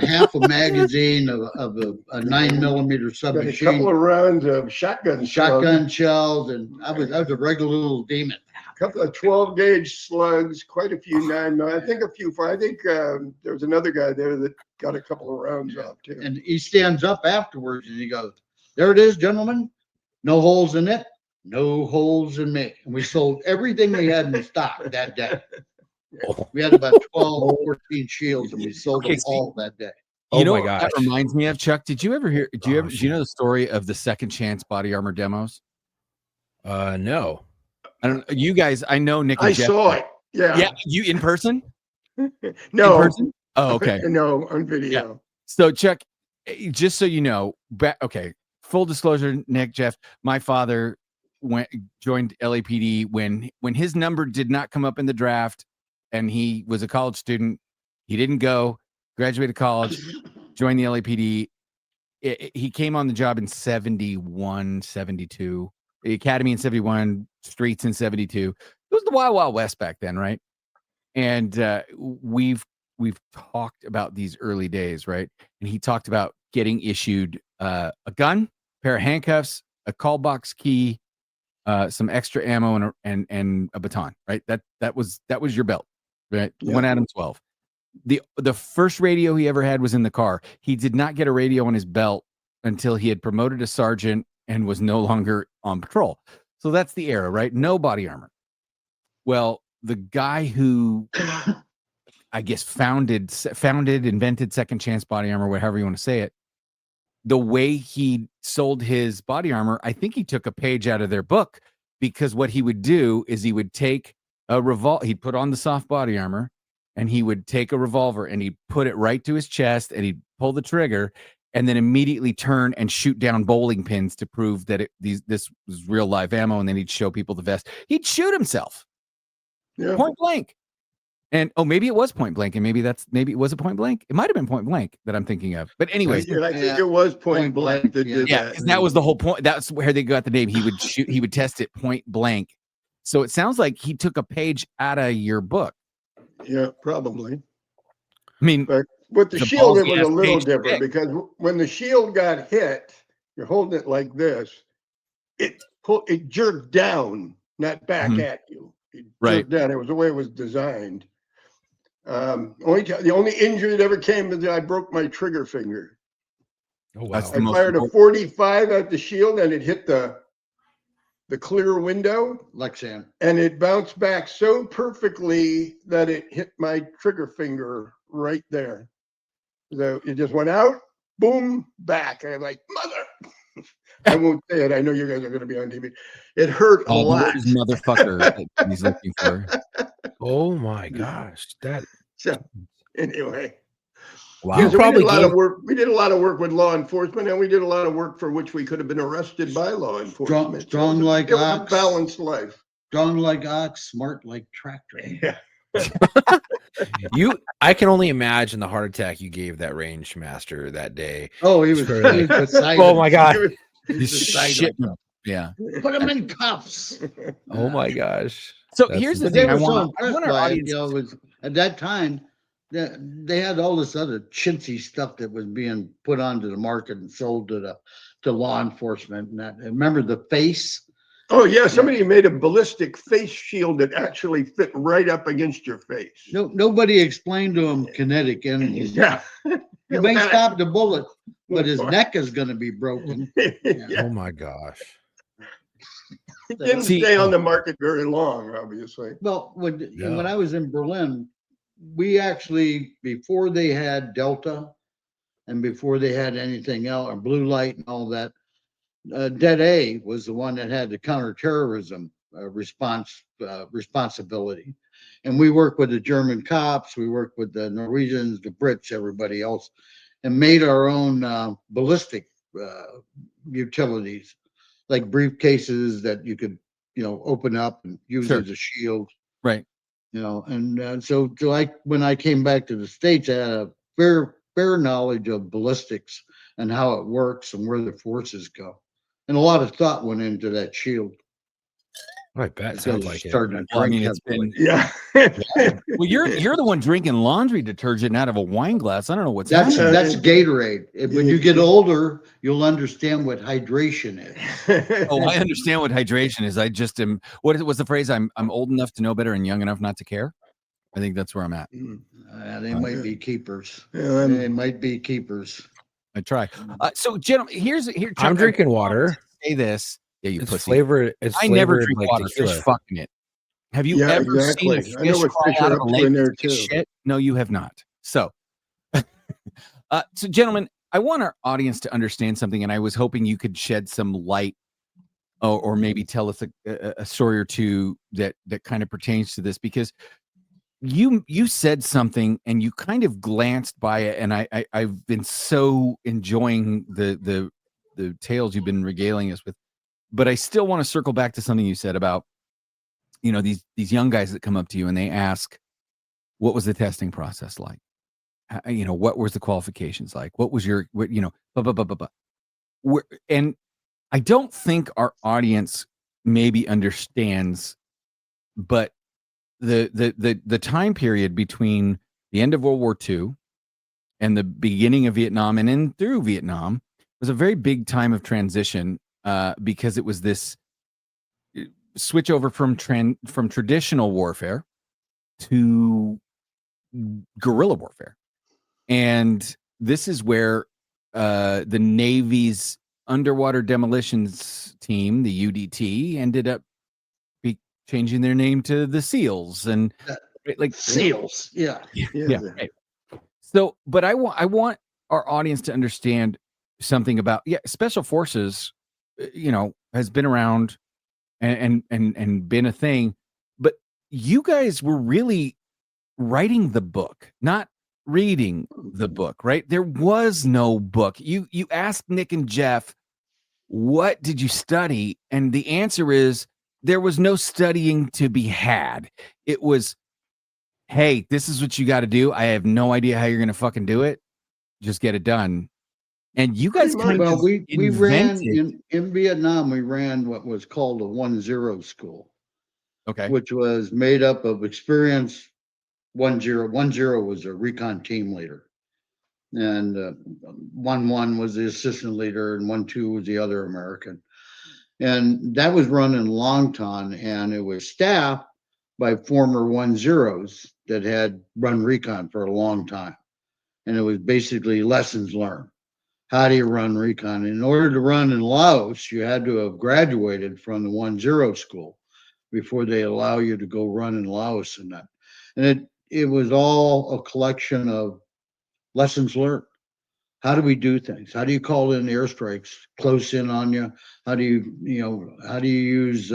half a magazine of a 9mm submachine. A couple of rounds of shotgun shells, and I was a regular little demon. A couple of 12 gauge slugs, quite a few 9. I think there was another guy there that got a couple of rounds off too. And he stands up afterwards and he goes, "There it is, gentlemen. No holes in it. No holes in me." And we sold everything we had in stock that day. We had about 12, 14 shields, and we sold them all that day. You know what that reminds me of, Chuck? Did you ever hear? Do you know the story of the Second Chance body armor demos? No. I don't. You guys, I know Nick. I saw it. Yeah. Yeah. You in person? No. In person? Oh, okay. No, on video. Yeah. So, Chuck, just so you know, okay. Full disclosure, Nick, Jeff, my father joined LAPD when his number did not come up in the draft, and he was a college student. He didn't go, graduated college, joined the LAPD. He came on the job in 71, 72, the academy in 71, streets in 72. It was the Wild Wild West back then, right? And we've talked about these early days, right? And he talked about getting issued a gun, pair of handcuffs, a call box key, some extra ammo, and a baton, right? That was your belt, right? Yeah. One Adam 12. The first radio he ever had was in the car. He did not get a radio on his belt until he had promoted a sergeant and was no longer on patrol. So that's the era, right? No body armor. Well, the guy who I guess founded, invented Second Chance Body Armor, whatever you want to say it, the way he sold his body armor, I think he took a page out of their book, because what he would do is he would take a revolver, he'd put on the soft body armor, and he would take a revolver and he'd put it right to his chest and he'd pull the trigger and then immediately turn and shoot down bowling pins to prove that this was real live ammo. And then he'd show people the vest. He'd shoot himself point blank. And maybe it was point blank, and maybe it was a point blank. It might have been point blank that I'm thinking of. But anyways, I think it was point blank that did that. Because that was the whole point. That's where they got the name. He would shoot. He would test it point blank. So it sounds like he took a page out of your book. Yeah, probably. I mean, but with the shield, it was a little different because when the shield got hit, you're holding it like this. It jerked down, not back at you. It jerked down. It was the way it was designed. The only injury that ever came is that I broke my trigger finger. Oh wow! I fired a 45 at the shield and it hit the clear window, Lexan, and it bounced back so perfectly that it hit my trigger finger right there. So it just went out, boom, back. And I'm like, mother. I won't say it. I know you guys are going to be on TV. It hurt a lot. Motherfucker that he's looking for. Oh my gosh! So anyway, wow. Yeah, so we did a lot of work. We did a lot of work with law enforcement, and we did a lot of work for which we could have been arrested by law enforcement. Strong like ox, a balanced life. Strong like ox, smart like tractor. Yeah. I can only imagine the heart attack you gave that range master that day. Oh, he was beside oh my god! He's shit. Yeah. Put him in cuffs. Oh my gosh! So here's the thing. I want our audience. Was at that time they had all this other chintzy stuff that was being put onto the market and sold to law enforcement. And that, remember the face? Oh yeah, somebody made a ballistic face shield that actually fit right up against your face. Nobody explained to him kinetic energy. Yeah, you may stop the bullet, but his neck is going to be broken. Oh my gosh! It didn't stay on the market very long, obviously. Well, when I was in Berlin, we actually, before they had Delta and before they had anything else, or blue light and all that, Dead A was the one that had the counterterrorism responsibility. And we worked with the German cops, we worked with the Norwegians, the Brits, everybody else, and made our own ballistic utilities, like briefcases that you could, open up and use as a shield. Right. And so when I came back to the States, I had a fair knowledge of ballistics and how it works and where the forces go. And a lot of thought went into that shield. I bet. Sounds like it. Well, I mean, it's been Well, you're the one drinking laundry detergent out of a wine glass. I don't know what's happening. That's Gatorade. When you get older, you'll understand what hydration is. Oh, I understand what hydration is. I just am. What's the phrase? I'm old enough to know better and young enough not to care. I think that's where I'm at. They might be keepers. They might be keepers. I try. So, gentlemen, here. I'm drinking water. Say this. Yeah, you it's pussy. Flavored. I never drink water. Fish fucking it. Have you ever seen a fish crawl out of a lake and take a shit? No, you have not. So, so gentlemen, I want our audience to understand something, and I was hoping you could shed some light, or maybe tell us a story or two that kind of pertains to this, because you said something and you kind of glanced by it, and I've been so enjoying the tales you've been regaling us with, but I still want to circle back to something you said about, these young guys that come up to you and they ask, what was the testing process like? What was the qualifications like? What was your, blah, blah, blah, blah, blah. And I don't think our audience maybe understands, but the time period between the end of World War II and the beginning of Vietnam and in through Vietnam was a very big time of transition, because it was this switch over from traditional warfare to guerrilla warfare. And this is where the Navy's underwater demolitions team, the UDT, ended up changing their name to the SEALs and like SEALs. Yeah. Right. So, but I want our audience to understand something about special forces, has been around and been a thing, but you guys were really writing the book, not reading the book, right? There was no book. You asked Nick and Jeff, what did you study? And the answer is there was no studying to be had. It was, hey, this is what you got to do. I have no idea how you're going to fucking do it. Just get it done. And you guys kind of we ran in Vietnam. We ran what was called a 1-0 school. Okay. Which was made up of experienced 1-0. 1-0 was a recon team leader, and 1-1 was the assistant leader, and 1-2 was the other American. And that was run in Longtan, and it was staffed by former 1-0s that had run recon for a long time. And it was basically lessons learned. How do you run recon? In order to run in Laos, you had to have graduated from the 1-0 school before they allow you to go run in Laos and that. And it was all a collection of lessons learned. How do we do things? How do you call in airstrikes close in on you? How do you use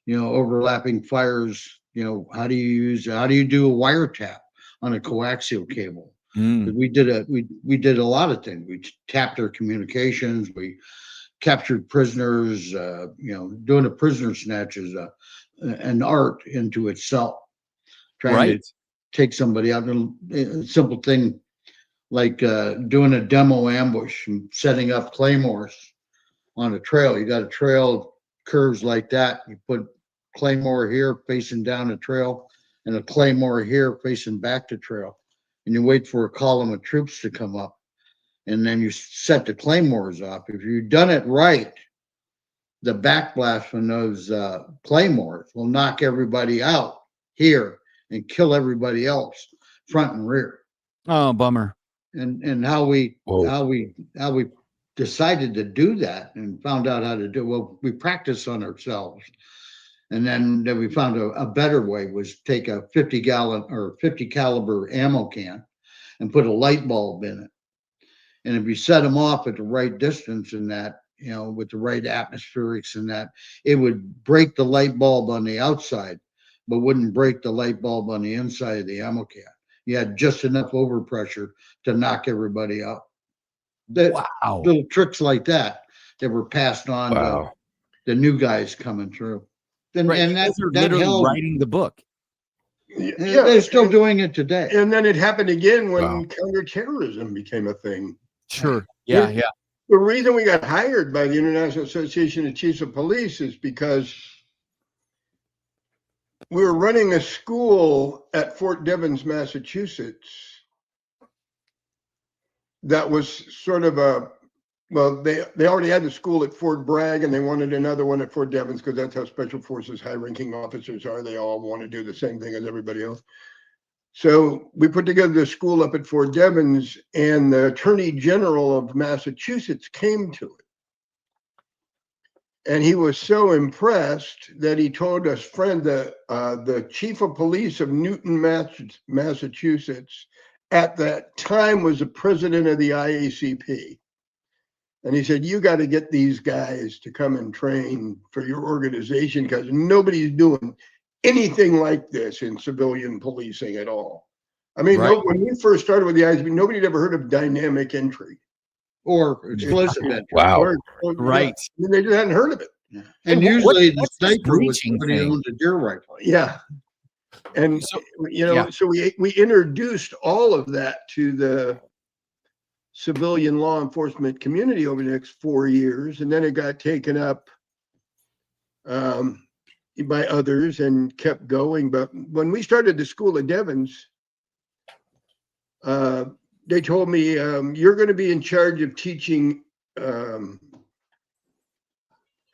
overlapping fires? How do you do a wiretap on a coaxial cable? We did a lot of things. We tapped their communications. We captured prisoners. Doing a prisoner snatch is an art into itself. Trying to take somebody out. A simple thing like doing a demo ambush and setting up claymores on a trail. You got a trail curves like that. You put claymore here facing down the trail and a claymore here facing back the trail. And you wait for a column of troops to come up. And then you set the claymores off. If you've done it right, the backblast from those claymores will knock everybody out here and kill everybody else, front and rear. Oh, bummer. And how we decided to do that and found out how to do. Well, we practiced on ourselves, and then we found a better way was take a 50-gallon or 50 caliber ammo can and put a light bulb in it. And if you set them off at the right distance and that, with the right atmospherics and that, it would break the light bulb on the outside, but wouldn't break the light bulb on the inside of the ammo can. You had just enough overpressure to knock everybody out. Wow. Little tricks like that were passed on to the new guys coming through. And that literally held, writing the book. Yeah, they're still doing it today. And then it happened again when counterterrorism became a thing. Sure. Yeah. The reason we got hired by the International Association of Chiefs of Police is because we were running a school at Fort Devens, Massachusetts. That was sort of they already had the school at Fort Bragg, and they wanted another one at Fort Devens because that's how Special Forces high-ranking officers are. They all want to do the same thing as everybody else. So we put together the school up at Fort Devens, and the Attorney General of Massachusetts came to it. And he was so impressed that he told his friend, the chief of police of Newton, Massachusetts, at that time was the president of the IACP. And he said, you got to get these guys to come and train for your organization because nobody's doing anything like this in civilian policing at all. I mean, when we first started with the IACP, nobody had ever heard of dynamic entry. Or explosive entry. Wow. Right. I mean, they just hadn't heard of it. Yeah. And usually the sniper was somebody who owned a deer rifle. Yeah. And, so we introduced all of that to the civilian law enforcement community over the next 4 years. And then it got taken up by others and kept going. But when we started the school at Devens, they told me, you're going to be in charge of teaching how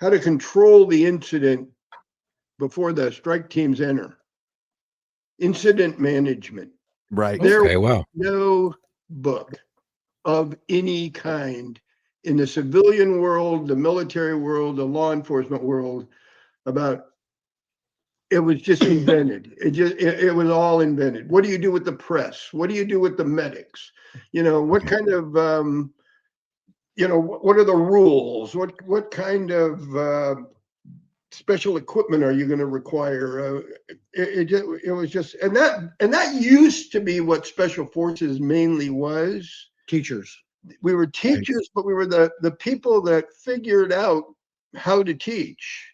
to control the incident before the strike teams enter. Incident management. Right. There was no book of any kind in the civilian world, the military world, the law enforcement world about it was just invented. It was all invented. What do you do with the press? What do you do with the medics? What kind of what are the rules? What kind of special equipment are you going to require? It was just, and that used to be what special forces mainly was. Teachers. We were teachers, but we were the people that figured out how to teach.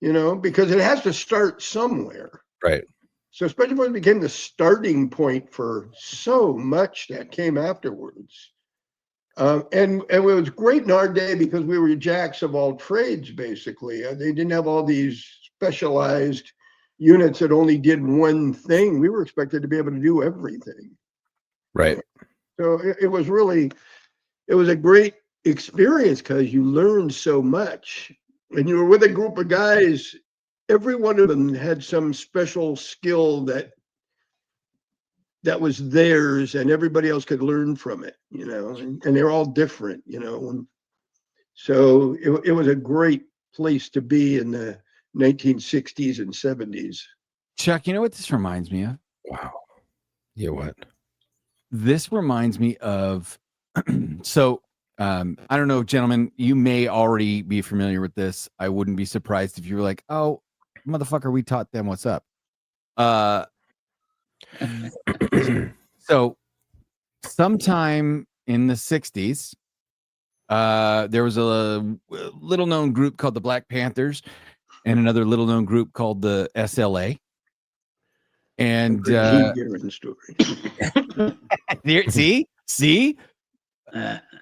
Because it has to start somewhere. Right. So special forces became the starting point for so much that came afterwards. And it was great in our day because we were jacks of all trades, basically. They didn't have all these specialized units that only did one thing. We were expected to be able to do everything. Right. So it was a great experience because you learned so much. And you were with a group of guys, every one of them had some special skill that was theirs and everybody else could learn from it, and they're all different, so it was a great place to be in the 1960s and 70s. Chuck, you know what this reminds me of? Wow. Yeah, what? This reminds me of, so I don't know, gentlemen, you may already be familiar with this. I wouldn't be surprised if you were like, oh, motherfucker, we taught them what's up. So sometime in the 60s, there was a little known group called the Black Panthers and another little known group called the SLA. And see?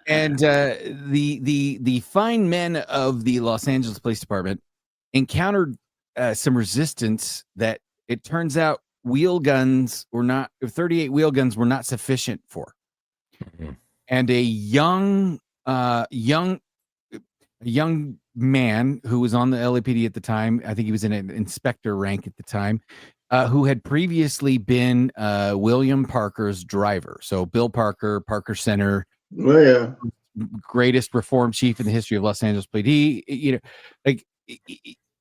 And the fine men of the Los Angeles Police Department encountered some resistance that it turns out wheel guns were not, 38 wheel guns were not sufficient for. Mm-hmm. And a young man who was on the LAPD at the time, I think he was in an inspector rank at the time, who had previously been William Parker's driver. So Bill Parker, Parker Center, greatest reform chief in the history of Los Angeles PD. Like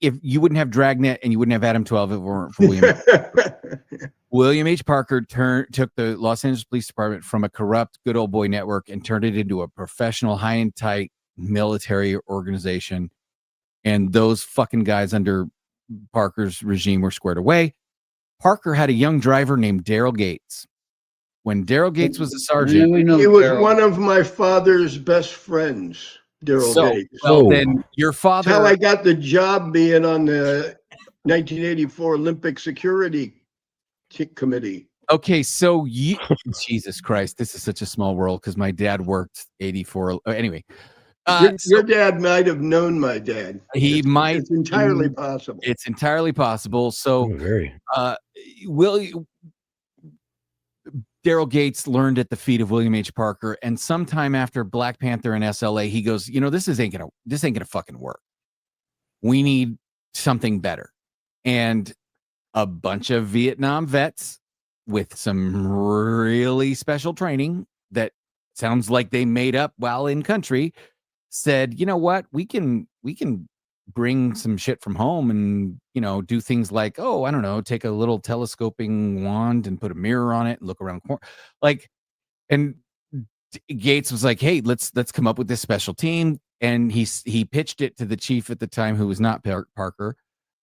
if you wouldn't have Dragnet and you wouldn't have Adam 12 if it weren't for William. William H. Parker took the Los Angeles Police Department from a corrupt good old boy network and turned it into a professional, high and tight military organization. And those fucking guys under Parker's regime were squared away. Parker had a young driver named Daryl Gates. When Daryl Gates was a sergeant, he was one of my father's best friends. Daryl Gates. Well, then your father. That's how I got the job being on the 1984 Olympic Security Committee. Okay, so Jesus Christ, this is such a small world because my dad worked 84. Anyway, your dad might have known my dad. It's entirely possible. It's entirely possible. So, Daryl Gates learned at the feet of William H. Parker, and sometime after Black Panther and SLA, he goes, this ain't gonna fucking work. We need something better. And a bunch of Vietnam vets with some really special training that sounds like they made up while in country said, you know what, we can bring some shit from home and, do things like, oh, I don't know, take a little telescoping wand and put a mirror on it and look around the corner. And Gates was like, hey, let's come up with this special team. And he pitched it to the chief at the time, who was not Parker,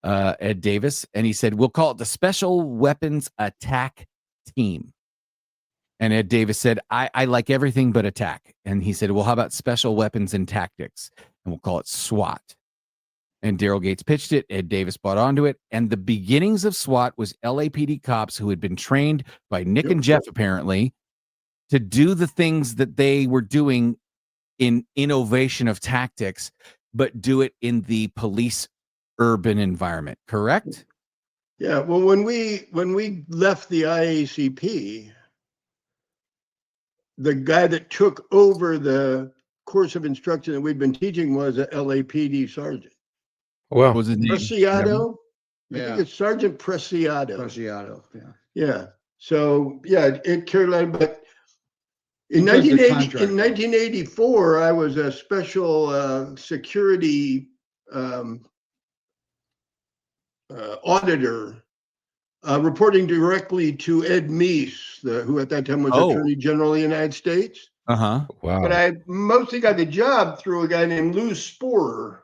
Ed Davis. And he said, we'll call it the Special Weapons Attack Team. And Ed Davis said, I like everything but attack. And he said, well, how about Special Weapons and Tactics? And we'll call it SWAT. And Daryl Gates pitched it. Ed Davis bought onto it. And the beginnings of SWAT was LAPD cops who had been trained by Nick and Jeff, apparently, to do the things that they were doing in innovation of tactics, but do it in the police urban environment. Correct? Yeah. Well, when we left the IACP, the guy that took over the course of instruction that we'd been teaching was a LAPD sergeant. Well, what was his name? Preciado. Yeah. I think it's Sergeant Preciado. Preciado. Yeah. Yeah. So it Carolina, but in 1984, I was a special security auditor, reporting directly to Ed Meese, who at that time was Attorney General of the United States. Wow. But I mostly got the job through a guy named Lou Sporer,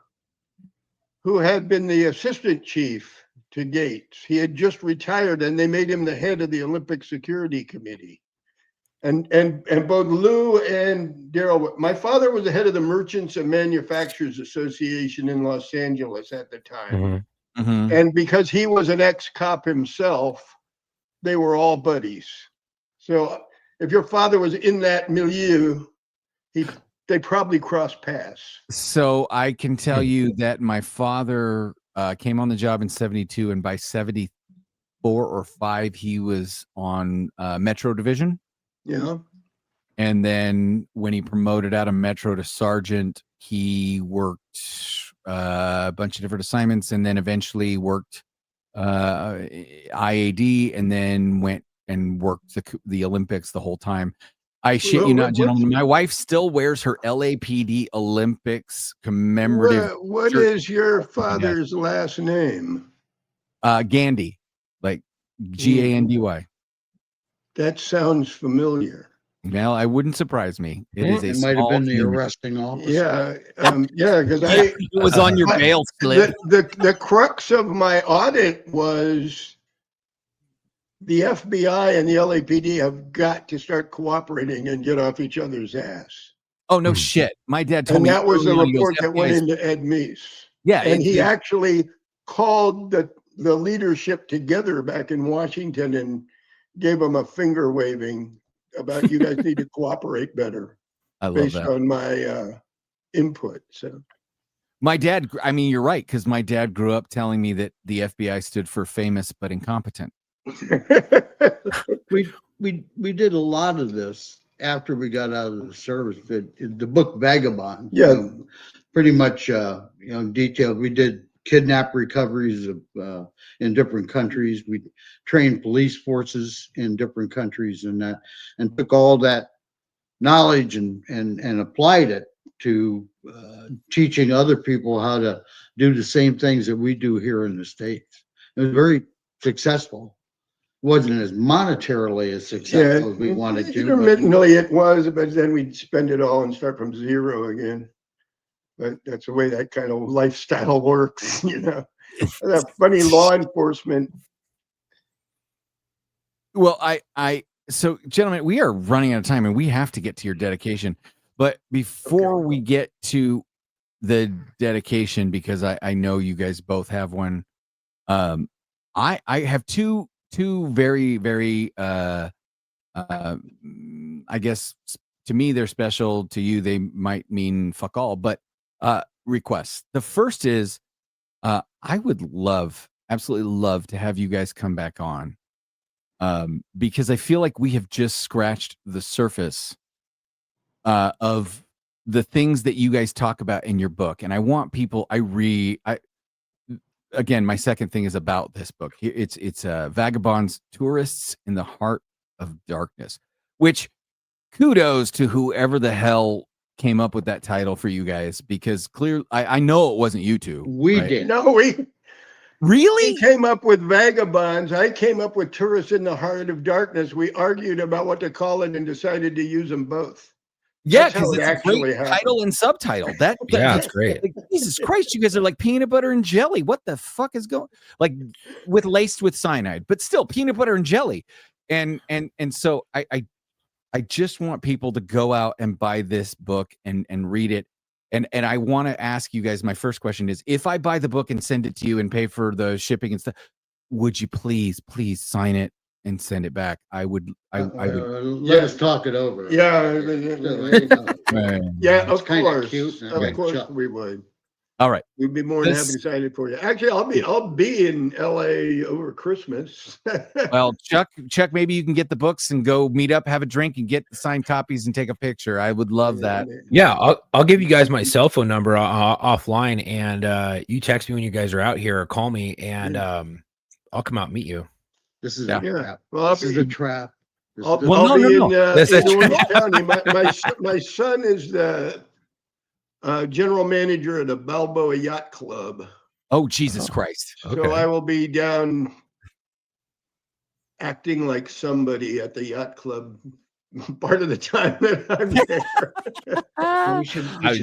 who had been the assistant chief to Gates. He had just retired, and they made him the head of the Olympic Security Committee. And both Lou and Daryl, my father was the head of the Merchants and Manufacturers Association in Los Angeles at the time. And because he was an ex-cop himself, they were all buddies. So if your father was in that milieu, they probably crossed paths. So I can tell you that my father came on the job in 72, and by 74 or 5, he was on Metro Division. Yeah. And then when he promoted out of Metro to sergeant, he worked a bunch of different assignments, and then eventually worked IAD, and then went and worked the Olympics the whole time. I shit you not, gentlemen. My wife still wears her LAPD Olympics commemorative. What is your father's last name? Gandy, like Gandy. That sounds familiar. Well, I wouldn't surprise me. It might have been the arresting officer. Yeah, because it was on your bail slip. The crux of my audit was the FBI and the LAPD have got to start cooperating and get off each other's ass. Oh, no shit. My dad told me. And that was the report that went into Ed Meese. Yeah. And he actually called the leadership together back in Washington and gave them a finger waving about you guys need to cooperate better. I love based that. on my input. So my dad, I mean, you're right, because my dad grew up telling me that the FBI stood for famous but incompetent. we did a lot of this after we got out of the service. The book Vagabonds, pretty much detailed. We did kidnap recoveries of in different countries. We trained police forces in different countries and took all that knowledge and applied it to teaching other people how to do the same things that we do here in the States. It was very successful. Wasn't as monetarily as successful as we wanted to. Intermittently it was, but then we'd spend it all and start from zero again. But that's the way that kind of lifestyle works, That funny law enforcement. Well, so gentlemen, we are running out of time and we have to get to your dedication. But before we get to the dedication, because I know you guys both have one, I have two very, very I guess to me they're special. To you they might mean fuck all, but requests. The first is I would absolutely love to have you guys come back on, because I feel like we have just scratched the surface of the things that you guys talk about in your book. And I want people, again, my second thing is about this book. It's Vagabonds, Tourists in the Heart of Darkness, which kudos to whoever the hell came up with that title for you guys, because clearly I know it wasn't you two. We did. No, really he came up with Vagabonds. I came up with Tourists in the Heart of Darkness. We argued about what to call it and decided to use them both. Yeah, because it's a great title and subtitle. That's great. Like, Jesus Christ, you guys are like peanut butter and jelly. What the fuck is going? Like laced with cyanide, but still peanut butter and jelly. And so I just want people to go out and buy this book and read it. And I want to ask you guys, my first question is, if I buy the book and send it to you and pay for the shipping and stuff, would you please sign it and send it back? I would. Let us talk it over. Yeah. Yeah, of course. Cute. Of course we would. All right. We'd be more than happy to sign it for you. Actually, I'll be in LA over Christmas. Well, Chuck, maybe you can get the books and go meet up, have a drink, and get the signed copies and take a picture. I would love that. Yeah, I'll give you guys my cell phone number offline, and you text me when you guys are out here or call me, and I'll come out and meet you. This is a trap. Well, this is a trap. I'll be in Orange County. My son is the general manager at a Balboa Yacht Club. Oh, Jesus Christ. So Okay. I will be down acting like somebody at the yacht club part of the time that I'm there. We should I would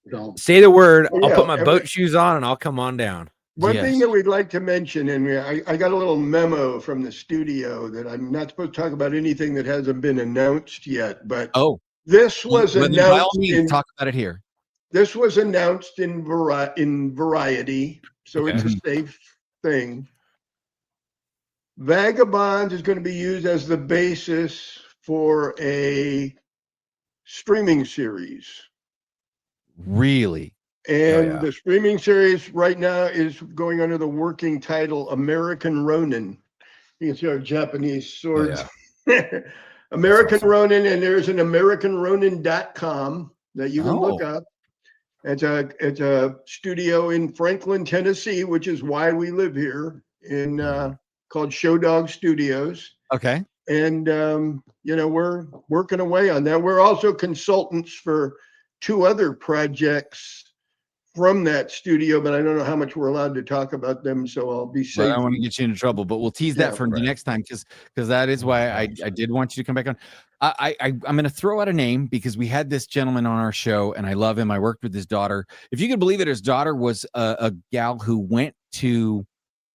don't. say the word. Oh, I'll yeah, put my and boat shoes on and I'll come on down. One Yes. thing that we'd like to mention, and I got a little memo from the studio that I'm not supposed to talk about anything that hasn't been announced yet, but this was Well, then by all announced means, talk about it here. This was announced in Variety, so Okay. it's a safe thing. Vagabonds is going to be used as the basis for a streaming series. Really? And the streaming series right now is going under the working title American Ronin. You can see our Japanese swords. American Ronin, and there's an AmericanRonin.com that you can look up. It's a studio in Franklin, Tennessee, which is why we live here, called Show Dog Studios. Okay. And we're working away on that. We're also consultants for 2 other projects from that studio, but I don't know how much we're allowed to talk about them, so I'll be safe. I don't want to get you into trouble, but we'll tease that for the next time, because that is why I did want you to come back on. I'm going to throw out a name because we had this gentleman on our show and I love him. I worked with his daughter. If you could believe it, his daughter was a gal who went to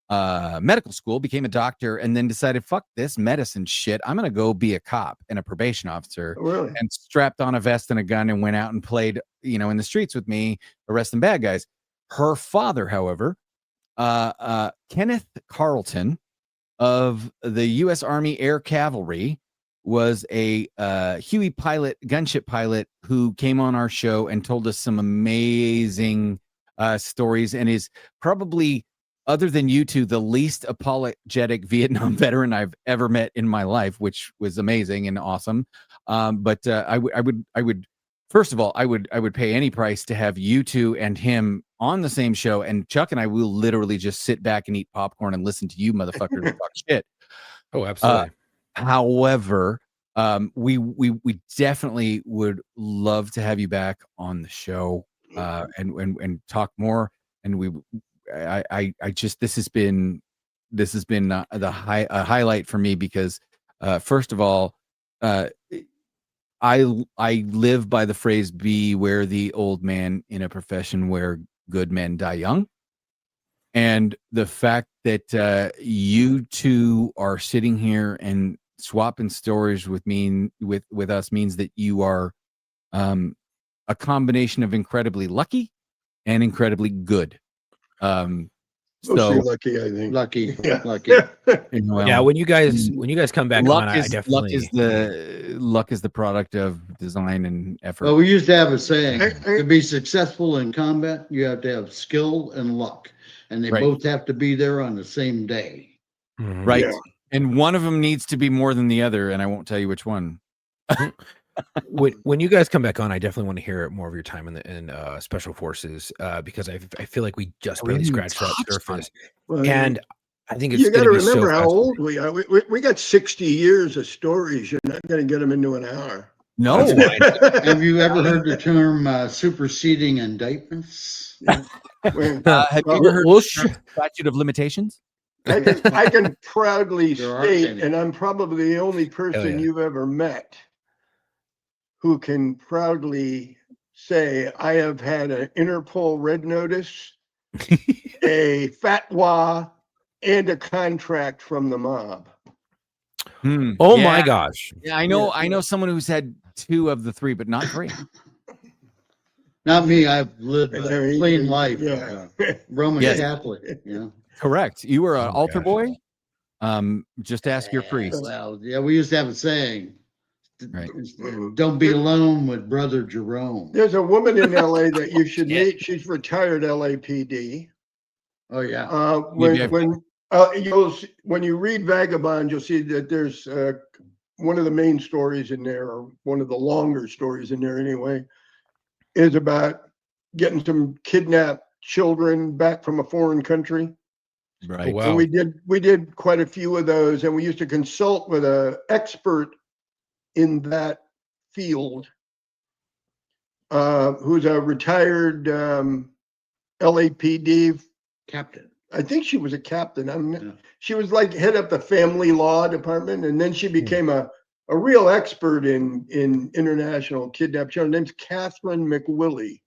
medical school, became a doctor, and then decided, fuck this medicine shit. I'm going to go be a cop and a probation officer. Really? And strapped on a vest and a gun and went out and played, in the streets with me, arresting bad guys. Her father, however, Kenneth Carlton of the U.S. Army Air Cavalry, was a Huey pilot, gunship pilot, who came on our show and told us some amazing stories, and is probably, other than you two, the least apologetic Vietnam veteran I've ever met in my life, which was amazing and awesome. But I would first of all, I would pay any price to have you two and him on the same show, and Chuck and I will literally just sit back and eat popcorn and listen to you motherfuckers talk shit. Oh, absolutely. However, we definitely would love to have you back on the show and talk more. And I just, this has been a highlight for me because first of all, I live by the phrase, beware the old man in a profession where good men die young. And the fact that you two are sitting here and swapping stories with me, with us, means that you are a combination of incredibly lucky and incredibly good. Mostly lucky, I think. Lucky. Yeah, when you guys come back on, I definitely luck is the product of design and effort. Well, we used to have a saying: to be successful in combat, you have to have skill and luck, and they both have to be there on the same day. Right. Yeah. And one of them needs to be more than the other, and I won't tell you which one. When you guys come back on, I definitely want to hear more of your time in special forces, because I feel like we just barely scratched that surface. And I think it's, you got to remember so how old we are. We got 60 years of stories. You're not going to get them into an hour. No. Have you ever heard the term superseding indictments? Yeah. Have you ever heard of statute of limitations? I can proudly state, and I'm probably the only person you've ever met who can proudly say, I have had an Interpol red notice, a fatwa, and a contract from the mob. Oh my gosh. Yeah, I know someone who's had 2 of the 3, but not 3. Not me. I've lived a clean life. Roman Catholic. Correct. You were an altar boy. Just ask your priest. Well, yeah, we used to have a saying. Right. Don't be alone with Brother Jerome. There's a woman in LA that you should meet. She's retired LAPD. Oh yeah. When you read Vagabond, you'll see that there's one of the main stories in there, or one of the longer stories in there anyway, is about getting some kidnapped children back from a foreign country. Right. Wow. And we did quite a few of those, and we used to consult with an expert in that field, who's a retired LAPD captain. I think she was a captain. Yeah. She was like head up the family law department, and then she became a real expert in international kidnapped children. Her name's Catherine McWillie,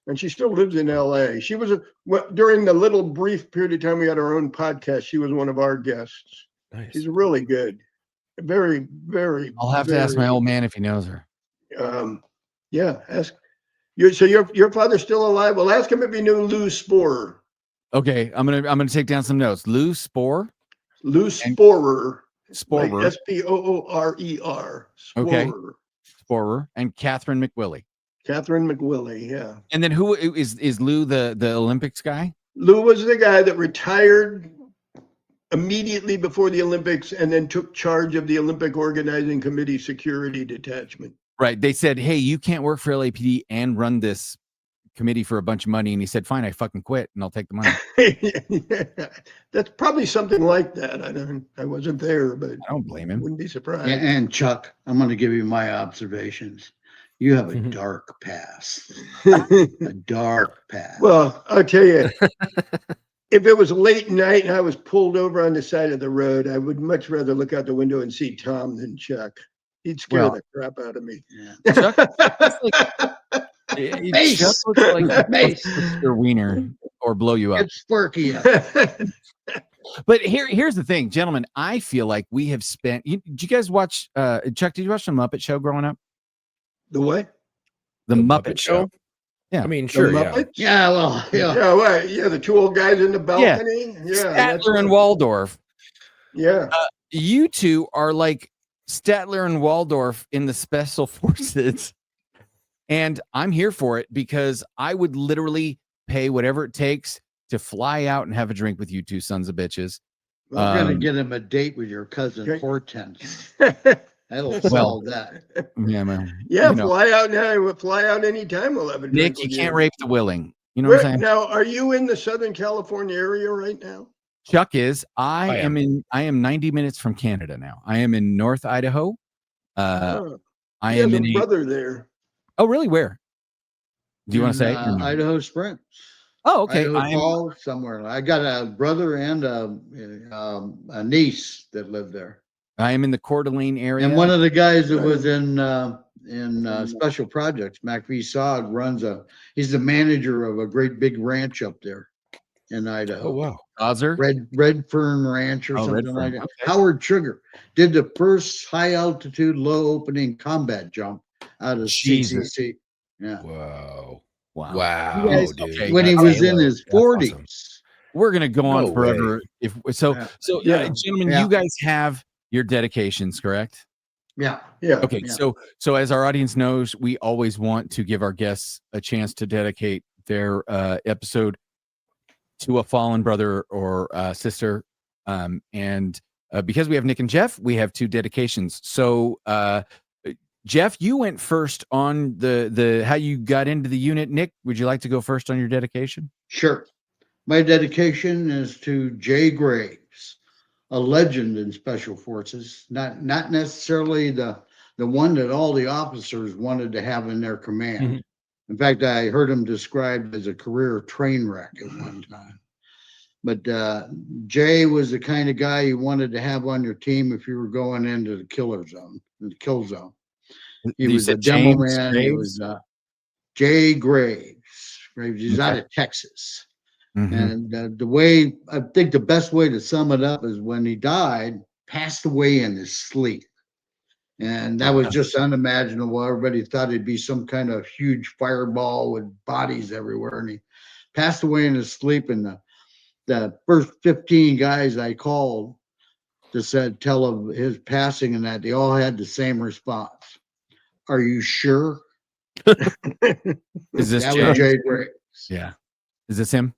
and she still lives in L.A. She was during the little brief period of time we had our own podcast. She was one of our guests. Nice. She's really good. Very, very. I'll have to ask my old man if he knows her. Yeah, ask. So your father's still alive? Well, ask him if he knew Lou Sporer. Okay, I'm gonna take down some notes. Lou Sporer. Lou Sporer. Sporer. Like Spoorer. Okay. Sporer. Sporer and Catherine McWillie. Catherine McWillie, yeah. And then who is Lou the Olympics guy? Lou was the guy that retired immediately before the Olympics and then took charge of the Olympic Organizing Committee Security Detachment. Right. They said, hey, you can't work for LAPD and run this committee for a bunch of money. And he said, fine, I fucking quit and I'll take the money. Yeah, that's probably something like that. I wasn't there, but I don't blame him. Wouldn't be surprised. And Chuck, I'm going to give you my observations. You have a dark past. A dark past. Well, I'll tell you, if it was late night and I was pulled over on the side of the road, I would much rather look out the window and see Tom than Chuck. He'd scare the crap out of me. Yeah. Chuck looks like your wiener or blow you up. It's sparky. But here's the thing, gentlemen. I feel like we have spent. Did you guys watch? Chuck, did you watch the Muppet Show growing up? The what? The Muppet Show. Yeah, I mean, sure, yeah. Yeah, well, yeah. Yeah, what? Yeah, the two old guys in the balcony. Yeah, Statler and Waldorf. Yeah. You two are like Statler and Waldorf in the Special Forces. And I'm here for it because I would literally pay whatever it takes to fly out and have a drink with you two sons of bitches. We're going to get him a date with your cousin Hortense. That'll solve that. Yeah, man. Yeah, fly out now. Fly out anytime. We'll have a drink. Nick, you can't rape the willing. You know what I'm saying? Now, are you in the Southern California area right now? Chuck is. I am 90 minutes from Canada now. I am in North Idaho. I am in a brother there. Oh, really? Where? Do you want to say? Idaho Springs. Oh, okay. Falls, somewhere. I got a brother and a niece that live there. I am in the Coeur d'Alene area. And one of the guys that was in Special Projects, MACV SOG, he's the manager of a great big ranch up there in Idaho. Oh, wow. Ozer? Red Fern Ranch or something like that. Okay. Howard Sugar did the first high altitude, low opening combat jump out of CCC. Yeah. Wow. Guys, dude. When he was in his 40s. Awesome. We're going to go on forever. Gentlemen, you guys have your dedications, correct? Yeah. Okay. Yeah. So as our audience knows, we always want to give our guests a chance to dedicate their episode to a fallen brother or sister. And because we have Nick and Jeff, we have two dedications. So Jeff, you went first on the how you got into the unit. Nick, would you like to go first on your dedication? Sure. My dedication is to Jay Graves, a legend in Special Forces, not necessarily the one that all the officers wanted to have in their command. Mm-hmm. In fact, I heard him described as a career train wreck at one time. But Jay was the kind of guy you wanted to have on your team if you were going into the kill zone. He was a demo man. He was Jay Graves. He's out of Texas. Mm-hmm. And I think the best way to sum it up is when he died, passed away in his sleep. And that was just unimaginable. Everybody thought it'd be some kind of huge fireball with bodies everywhere. And he passed away in his sleep. And the first 15 guys I called to tell of his passing and that, they all had the same response. Are you sure? Is this Jay Graves? Yeah. Is this him?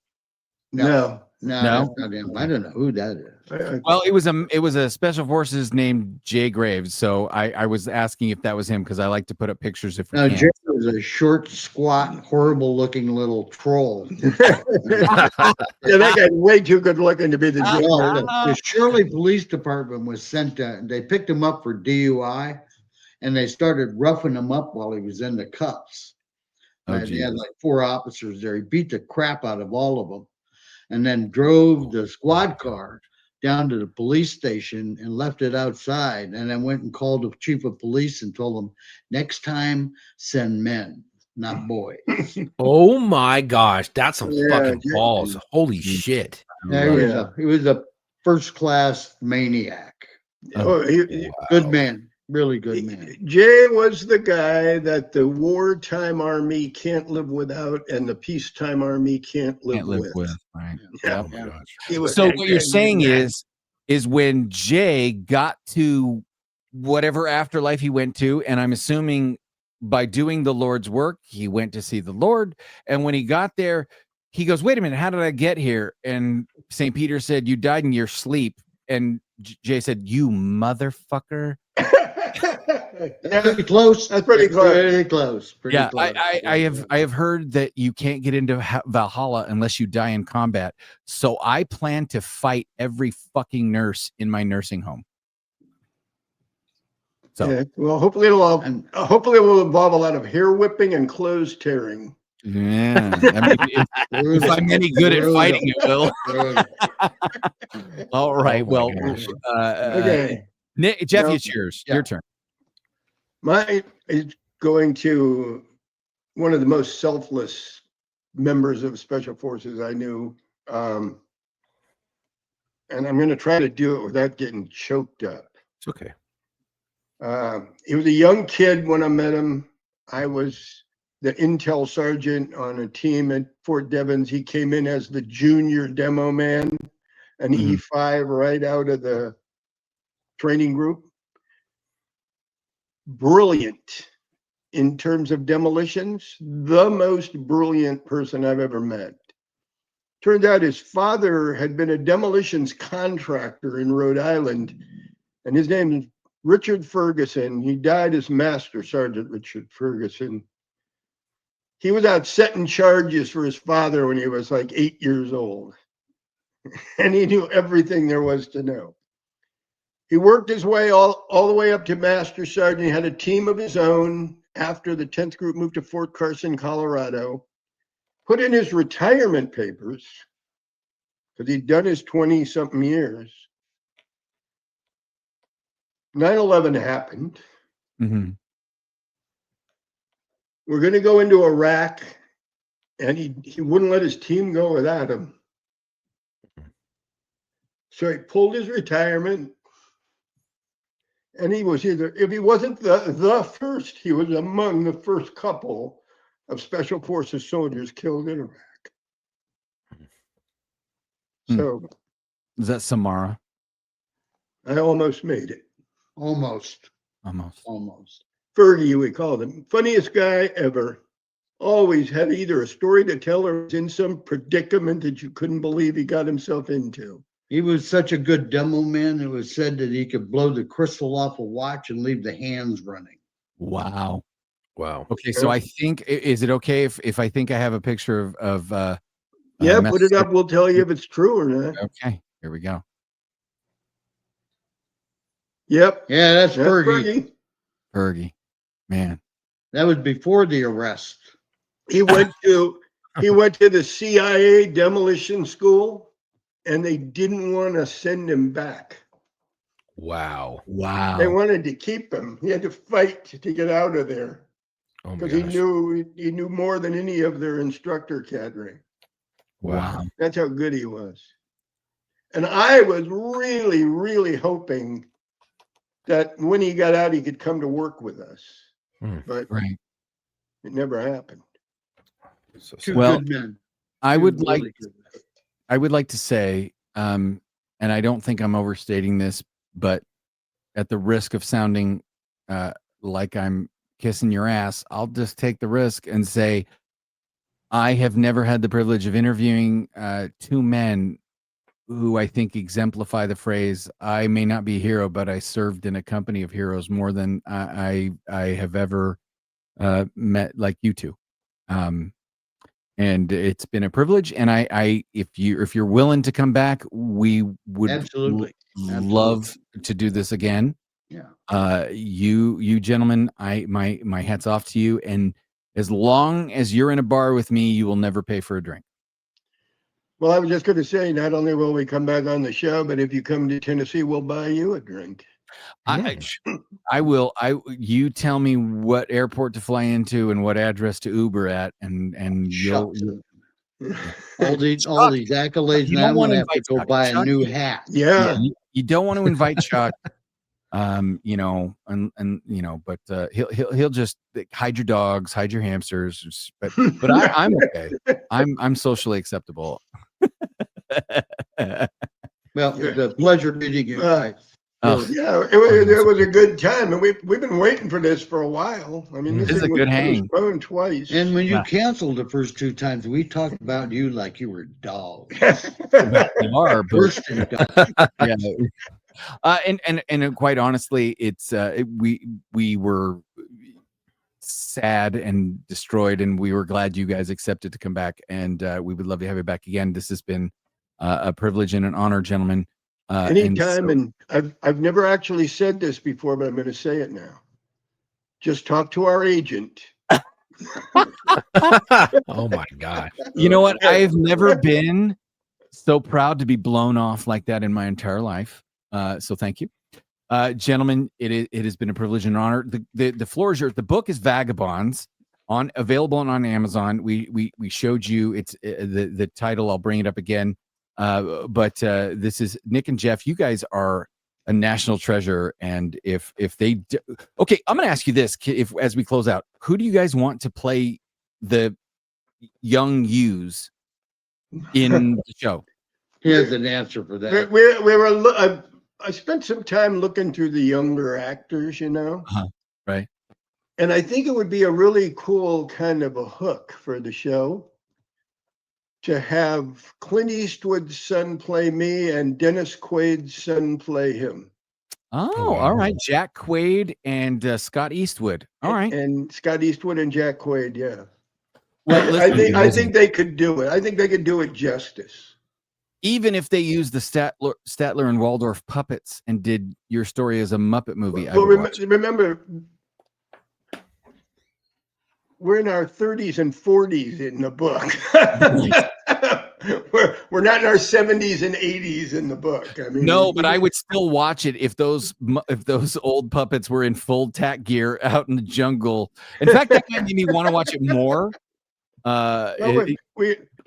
No. That's not him. I don't know who that is. Well, it was a Special Forces named Jay Graves. So I was asking if that was him because I like to put up pictures if we can. Jay was a short, squat, horrible-looking little troll. Yeah, that guy's way too good looking to be the Jay. The Shirley Police Department was sent to. They picked him up for DUI, and they started roughing him up while he was in the cuffs. He had like 4 officers there. He beat the crap out of all of them. and then drove the squad car down to the police station and left it outside, and then went and called the chief of police and told him, next time send men, not boys. Oh my gosh, that's some fucking balls. Holy shit. Yeah, he was a first class maniac. Oh, Good man. Really good man. Jay was the guy that the wartime army can't live without, and the peacetime army can't live with. Right. Yeah. Oh my gosh. So what you're saying is when Jay got to whatever afterlife he went to, and I'm assuming by doing the Lord's work, he went to see the Lord. And when he got there, he goes, wait a minute, how did I get here? And St. Peter said, you died in your sleep. And Jay said, you motherfucker. Pretty close. That's pretty close. Pretty close. Pretty Yeah, close. I have heard that you can't get into Valhalla unless you die in combat. So I plan to fight every fucking nurse in my nursing home. So yeah, well, hopefully it'll involve a lot of hair whipping and clothes tearing. Yeah, I mean, if I'm any good at fighting, it will. All right. Well, okay. Nick, Jeff, it's yours. Your turn. Mine is going to one of the most selfless members of Special Forces I knew. And I'm going to try to do it without getting choked up. It's okay. He was a young kid when I met him. I was the intel sergeant on a team at Fort Devens. He came in as the junior demo man, an E5 right out of the training group. Brilliant in terms of demolitions, the most brilliant person I've ever met. Turns out his father had been a demolitions contractor in Rhode Island, and his name is Richard Ferguson. He died as Master Sergeant Richard Ferguson. He was out setting charges for his father when he was like 8 years old. And he knew everything there was to know. He worked his way all the way up to Master Sergeant. He had a team of his own after the 10th Group moved to Fort Carson, Colorado. Put in his retirement papers, because he'd done his 20-something years. 9/11 happened. Mm-hmm. We're going to go into Iraq, and he wouldn't let his team go without him. So he pulled his retirement, and he was either, if he wasn't the first, he was among the first couple of Special Forces soldiers killed in Iraq. So is that Samara? I almost made it. Almost. Fergie, we called him. Funniest guy ever. Always had either a story to tell or was in some predicament that you couldn't believe he got himself into. He was such a good demo man. It was said that he could blow the crystal off a watch and leave the hands running. Wow. Okay, Yeah. so I think, is it okay if I think I have a picture of yeah, put it up. We'll tell you if it's true or not. Okay, here we go. Yep. Yeah, that's Fergie. Fergie, man. That was before the arrest. He went to the CIA demolition school, and they didn't want to send him back. Wow. They wanted to keep him. He had to fight to get out of there because he knew more than any of their instructor cadre. Wow. That's how good he was. And I was really, really hoping that when he got out, he could come to work with us. But it never happened. Two good men. I would like to say, and I don't think I'm overstating this, but at the risk of sounding like I'm kissing your ass, I'll just take the risk and say I have never had the privilege of interviewing two men who I think exemplify the phrase, I may not be a hero, but I served in a company of heroes more than I have ever met, like you two. And it's been a privilege. And if you're willing to come back, we would absolutely love to do this again. Yeah. You gentlemen, my hat's off to you. And as long as you're in a bar with me, you will never pay for a drink. Well, I was just going to say, not only will we come back on the show, but if you come to Tennessee, we'll buy you a drink. I will. You tell me what airport to fly into and what address to Uber at, and you'll all these accolades. You Now don't I'm want gonna to have to invite go Chuck. buy a Chuck, new hat. Yeah. You don't want to invite Chuck. You know, and you know, but he'll just hide your dogs, hide your hamsters. But I'm okay. I'm socially acceptable. Well, it's a pleasure meeting you guys. Yeah, it was a good time, and we've been waiting for this for a while. I mean, this is a good hang. Postponed twice. And when you canceled the first 2 times, we talked about you like you were dogs. Well, you are, but yeah. And quite honestly, it's we were sad and destroyed, and we were glad you guys accepted to come back, and we would love to have you back again. This has been a privilege and an honor, gentlemen. Anytime, and I've never actually said this before, but I'm going to say it now. Just talk to our agent. Oh my God! You know what? I've never been so proud to be blown off like that in my entire life. So thank you, gentlemen. It has been a privilege and an honor. The floor is yours. The book is Vagabonds, available on Amazon. We showed you it's the title. I'll bring it up again. But this is Nick and Jeff. You guys are a national treasure, and if they okay, I'm going to ask you this: if as we close out, who do you guys want to play the young yous in the show? He has an answer for that. We were. I spent some time looking through the younger actors, you know. Right. And I think it would be a really cool kind of a hook for the show to have Clint Eastwood's son play me and Dennis Quaid's son play him. Oh, wow. All right. Jack Quaid and Scott Eastwood. All right. And Scott Eastwood and Jack Quaid, yeah. Well, listen, I think they could do it. I think they could do it justice. Even if they use the Statler and Waldorf puppets and did your story as a Muppet movie. Well, remember, we're in our 30s and 40s in the book. we're not in our 70s and 80s in the book. I mean, no, but I would still watch it if those old puppets were in full tack gear out in the jungle. In fact, that made me want to watch it more.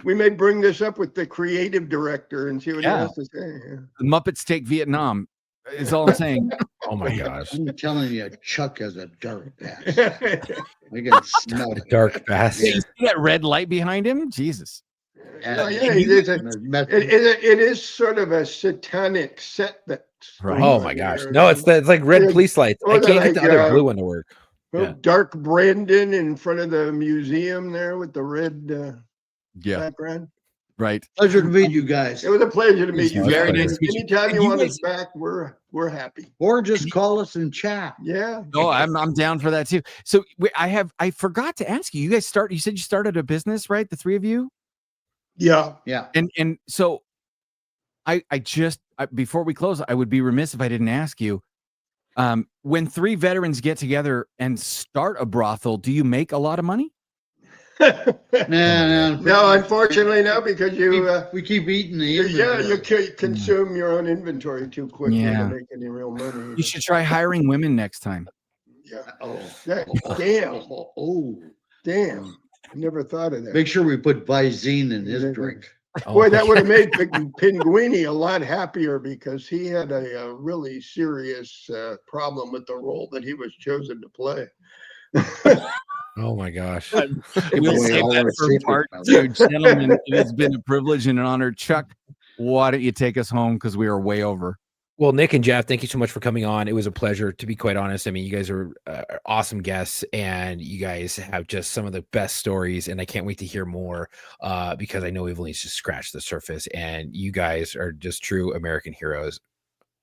We may bring this up with the creative director and see what he has to say. Yeah. The Muppets take Vietnam. Is all I'm saying. Oh my gosh! I'm telling you, Chuck has a dark past. We can smell it. Dark past. You see that red light behind him? Jesus. It is sort of a satanic set. Right. Oh my gosh! No, it's like red police lights. I can't get the other blue one to work. Dark Brandon in front of the museum there with the red background. Right. Pleasure to meet you guys. It was a pleasure to meet you. Very nice to meet you. Anytime you want us back, we're happy. Or just call us and chat. Yeah. Oh, I'm down for that too. So I forgot to ask you. You guys you said you started a business, right? The three of you. Yeah. Yeah. And so I just before we close, I would be remiss if I didn't ask you. When three veterans get together and start a brothel, do you make a lot of money? No, unfortunately, no, because we keep eating the inventory. You consume your own inventory too quickly to make any real money. You should try hiring women next time. Yeah. Damn. Damn. I never thought of that. Make sure we put Visine in his drink. Boy, that would have made Pinguini a lot happier because he had a really serious problem with the role that he was chosen to play. Oh my gosh. We'll save that for part 2. Gentlemen, it has been a privilege and an honor. Chuck, why don't you take us home because we are way over. Well, Nick and Jeff, thank you so much for coming on. It was a pleasure, to be quite honest. I mean, you guys are awesome guests, and you guys have just some of the best stories, and I can't wait to hear more because I know we've only just scratched the surface, and you guys are just true American heroes.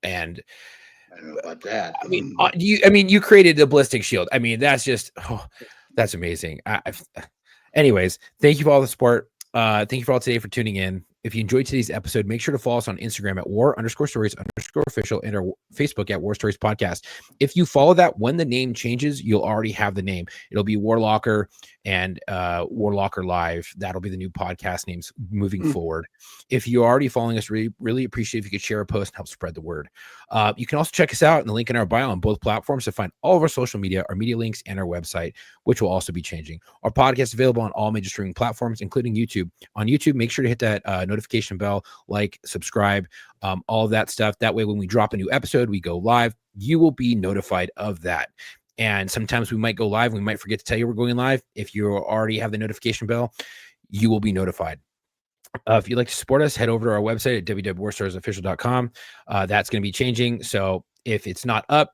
And I don't know about that. I mean, you created the ballistic shield. I mean, that's just that's amazing. Anyways, thank you for all the support. Thank you for all today for tuning in. If you enjoyed today's episode, make sure to follow us on Instagram at war_stories_official and our Facebook at War Stories Podcast. If you follow that, when the name changes, you'll already have the name. It'll be Warlocker and Warlocker Live. That'll be the new podcast names moving forward. If you're already following us, really appreciate if you could share a post and help spread the word. You can also check us out in the link in our bio on both platforms to find all of our social media, our media links, and our website, which will also be changing. Our podcast is available on all major streaming platforms, including YouTube. On YouTube, make sure to hit that notification bell, like, subscribe, all of that stuff. That way, when we drop a new episode, we go live, you will be notified of that. And sometimes we might go live. We might forget to tell you we're going live. If you already have the notification bell, you will be notified. If you'd like to support us, head over to our website at www.warstoriesofficial.com. That's going to be changing. So if it's not up,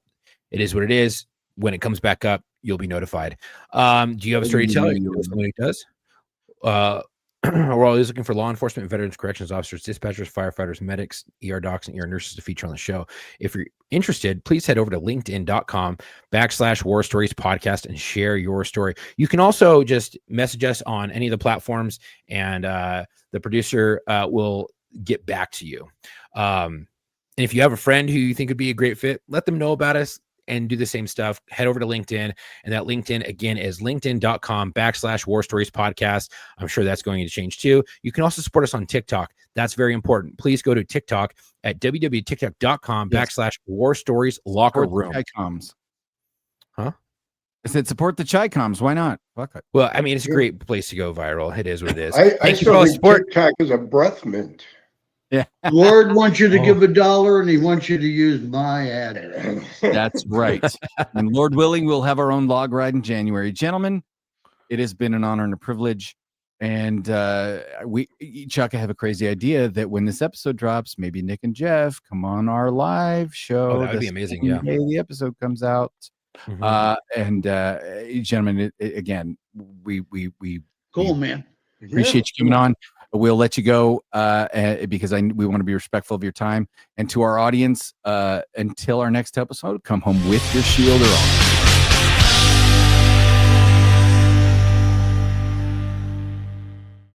it is what it is. When it comes back up, you'll be notified. Do you have a story to tell? Somebody does. We're always looking for law enforcement, veterans, corrections officers, dispatchers, firefighters, medics, ER docs, and ER nurses to feature on the show. If you're interested, please head over to linkedin.com/War Stories Podcast and share your story. You can also just message us on any of the platforms, and the producer will get back to you. And if you have a friend who you think would be a great fit, let them know about us and do the same stuff. Head over to LinkedIn, and that LinkedIn again is linkedin.com/War Stories Podcast. I'm sure that's going to change too. You can also support us on TikTok. That's very important. Please go to TikTok at www.tiktok.com/War Stories Locker Room. Chi-coms. Huh? I said support the Chi-coms. Why not? Fuck it. Well, I mean, it's a great place to go viral. It is what it is. I still think TikTok is a breath mint. Yeah. Lord wants you to give $1 and he wants you to use my ad. That's right. And Lord willing, we'll have our own log ride in January. Gentlemen, it has been an honor and a privilege. And Chuck, I have a crazy idea that when this episode drops, maybe Nick and Jeff come on our live show. Oh, that would be amazing. Yeah. The episode comes out. Gentlemen, again, we Cool, man. Appreciate you coming on. We'll let you go because we want to be respectful of your time. And to our audience, until our next episode, come home with your shield or on.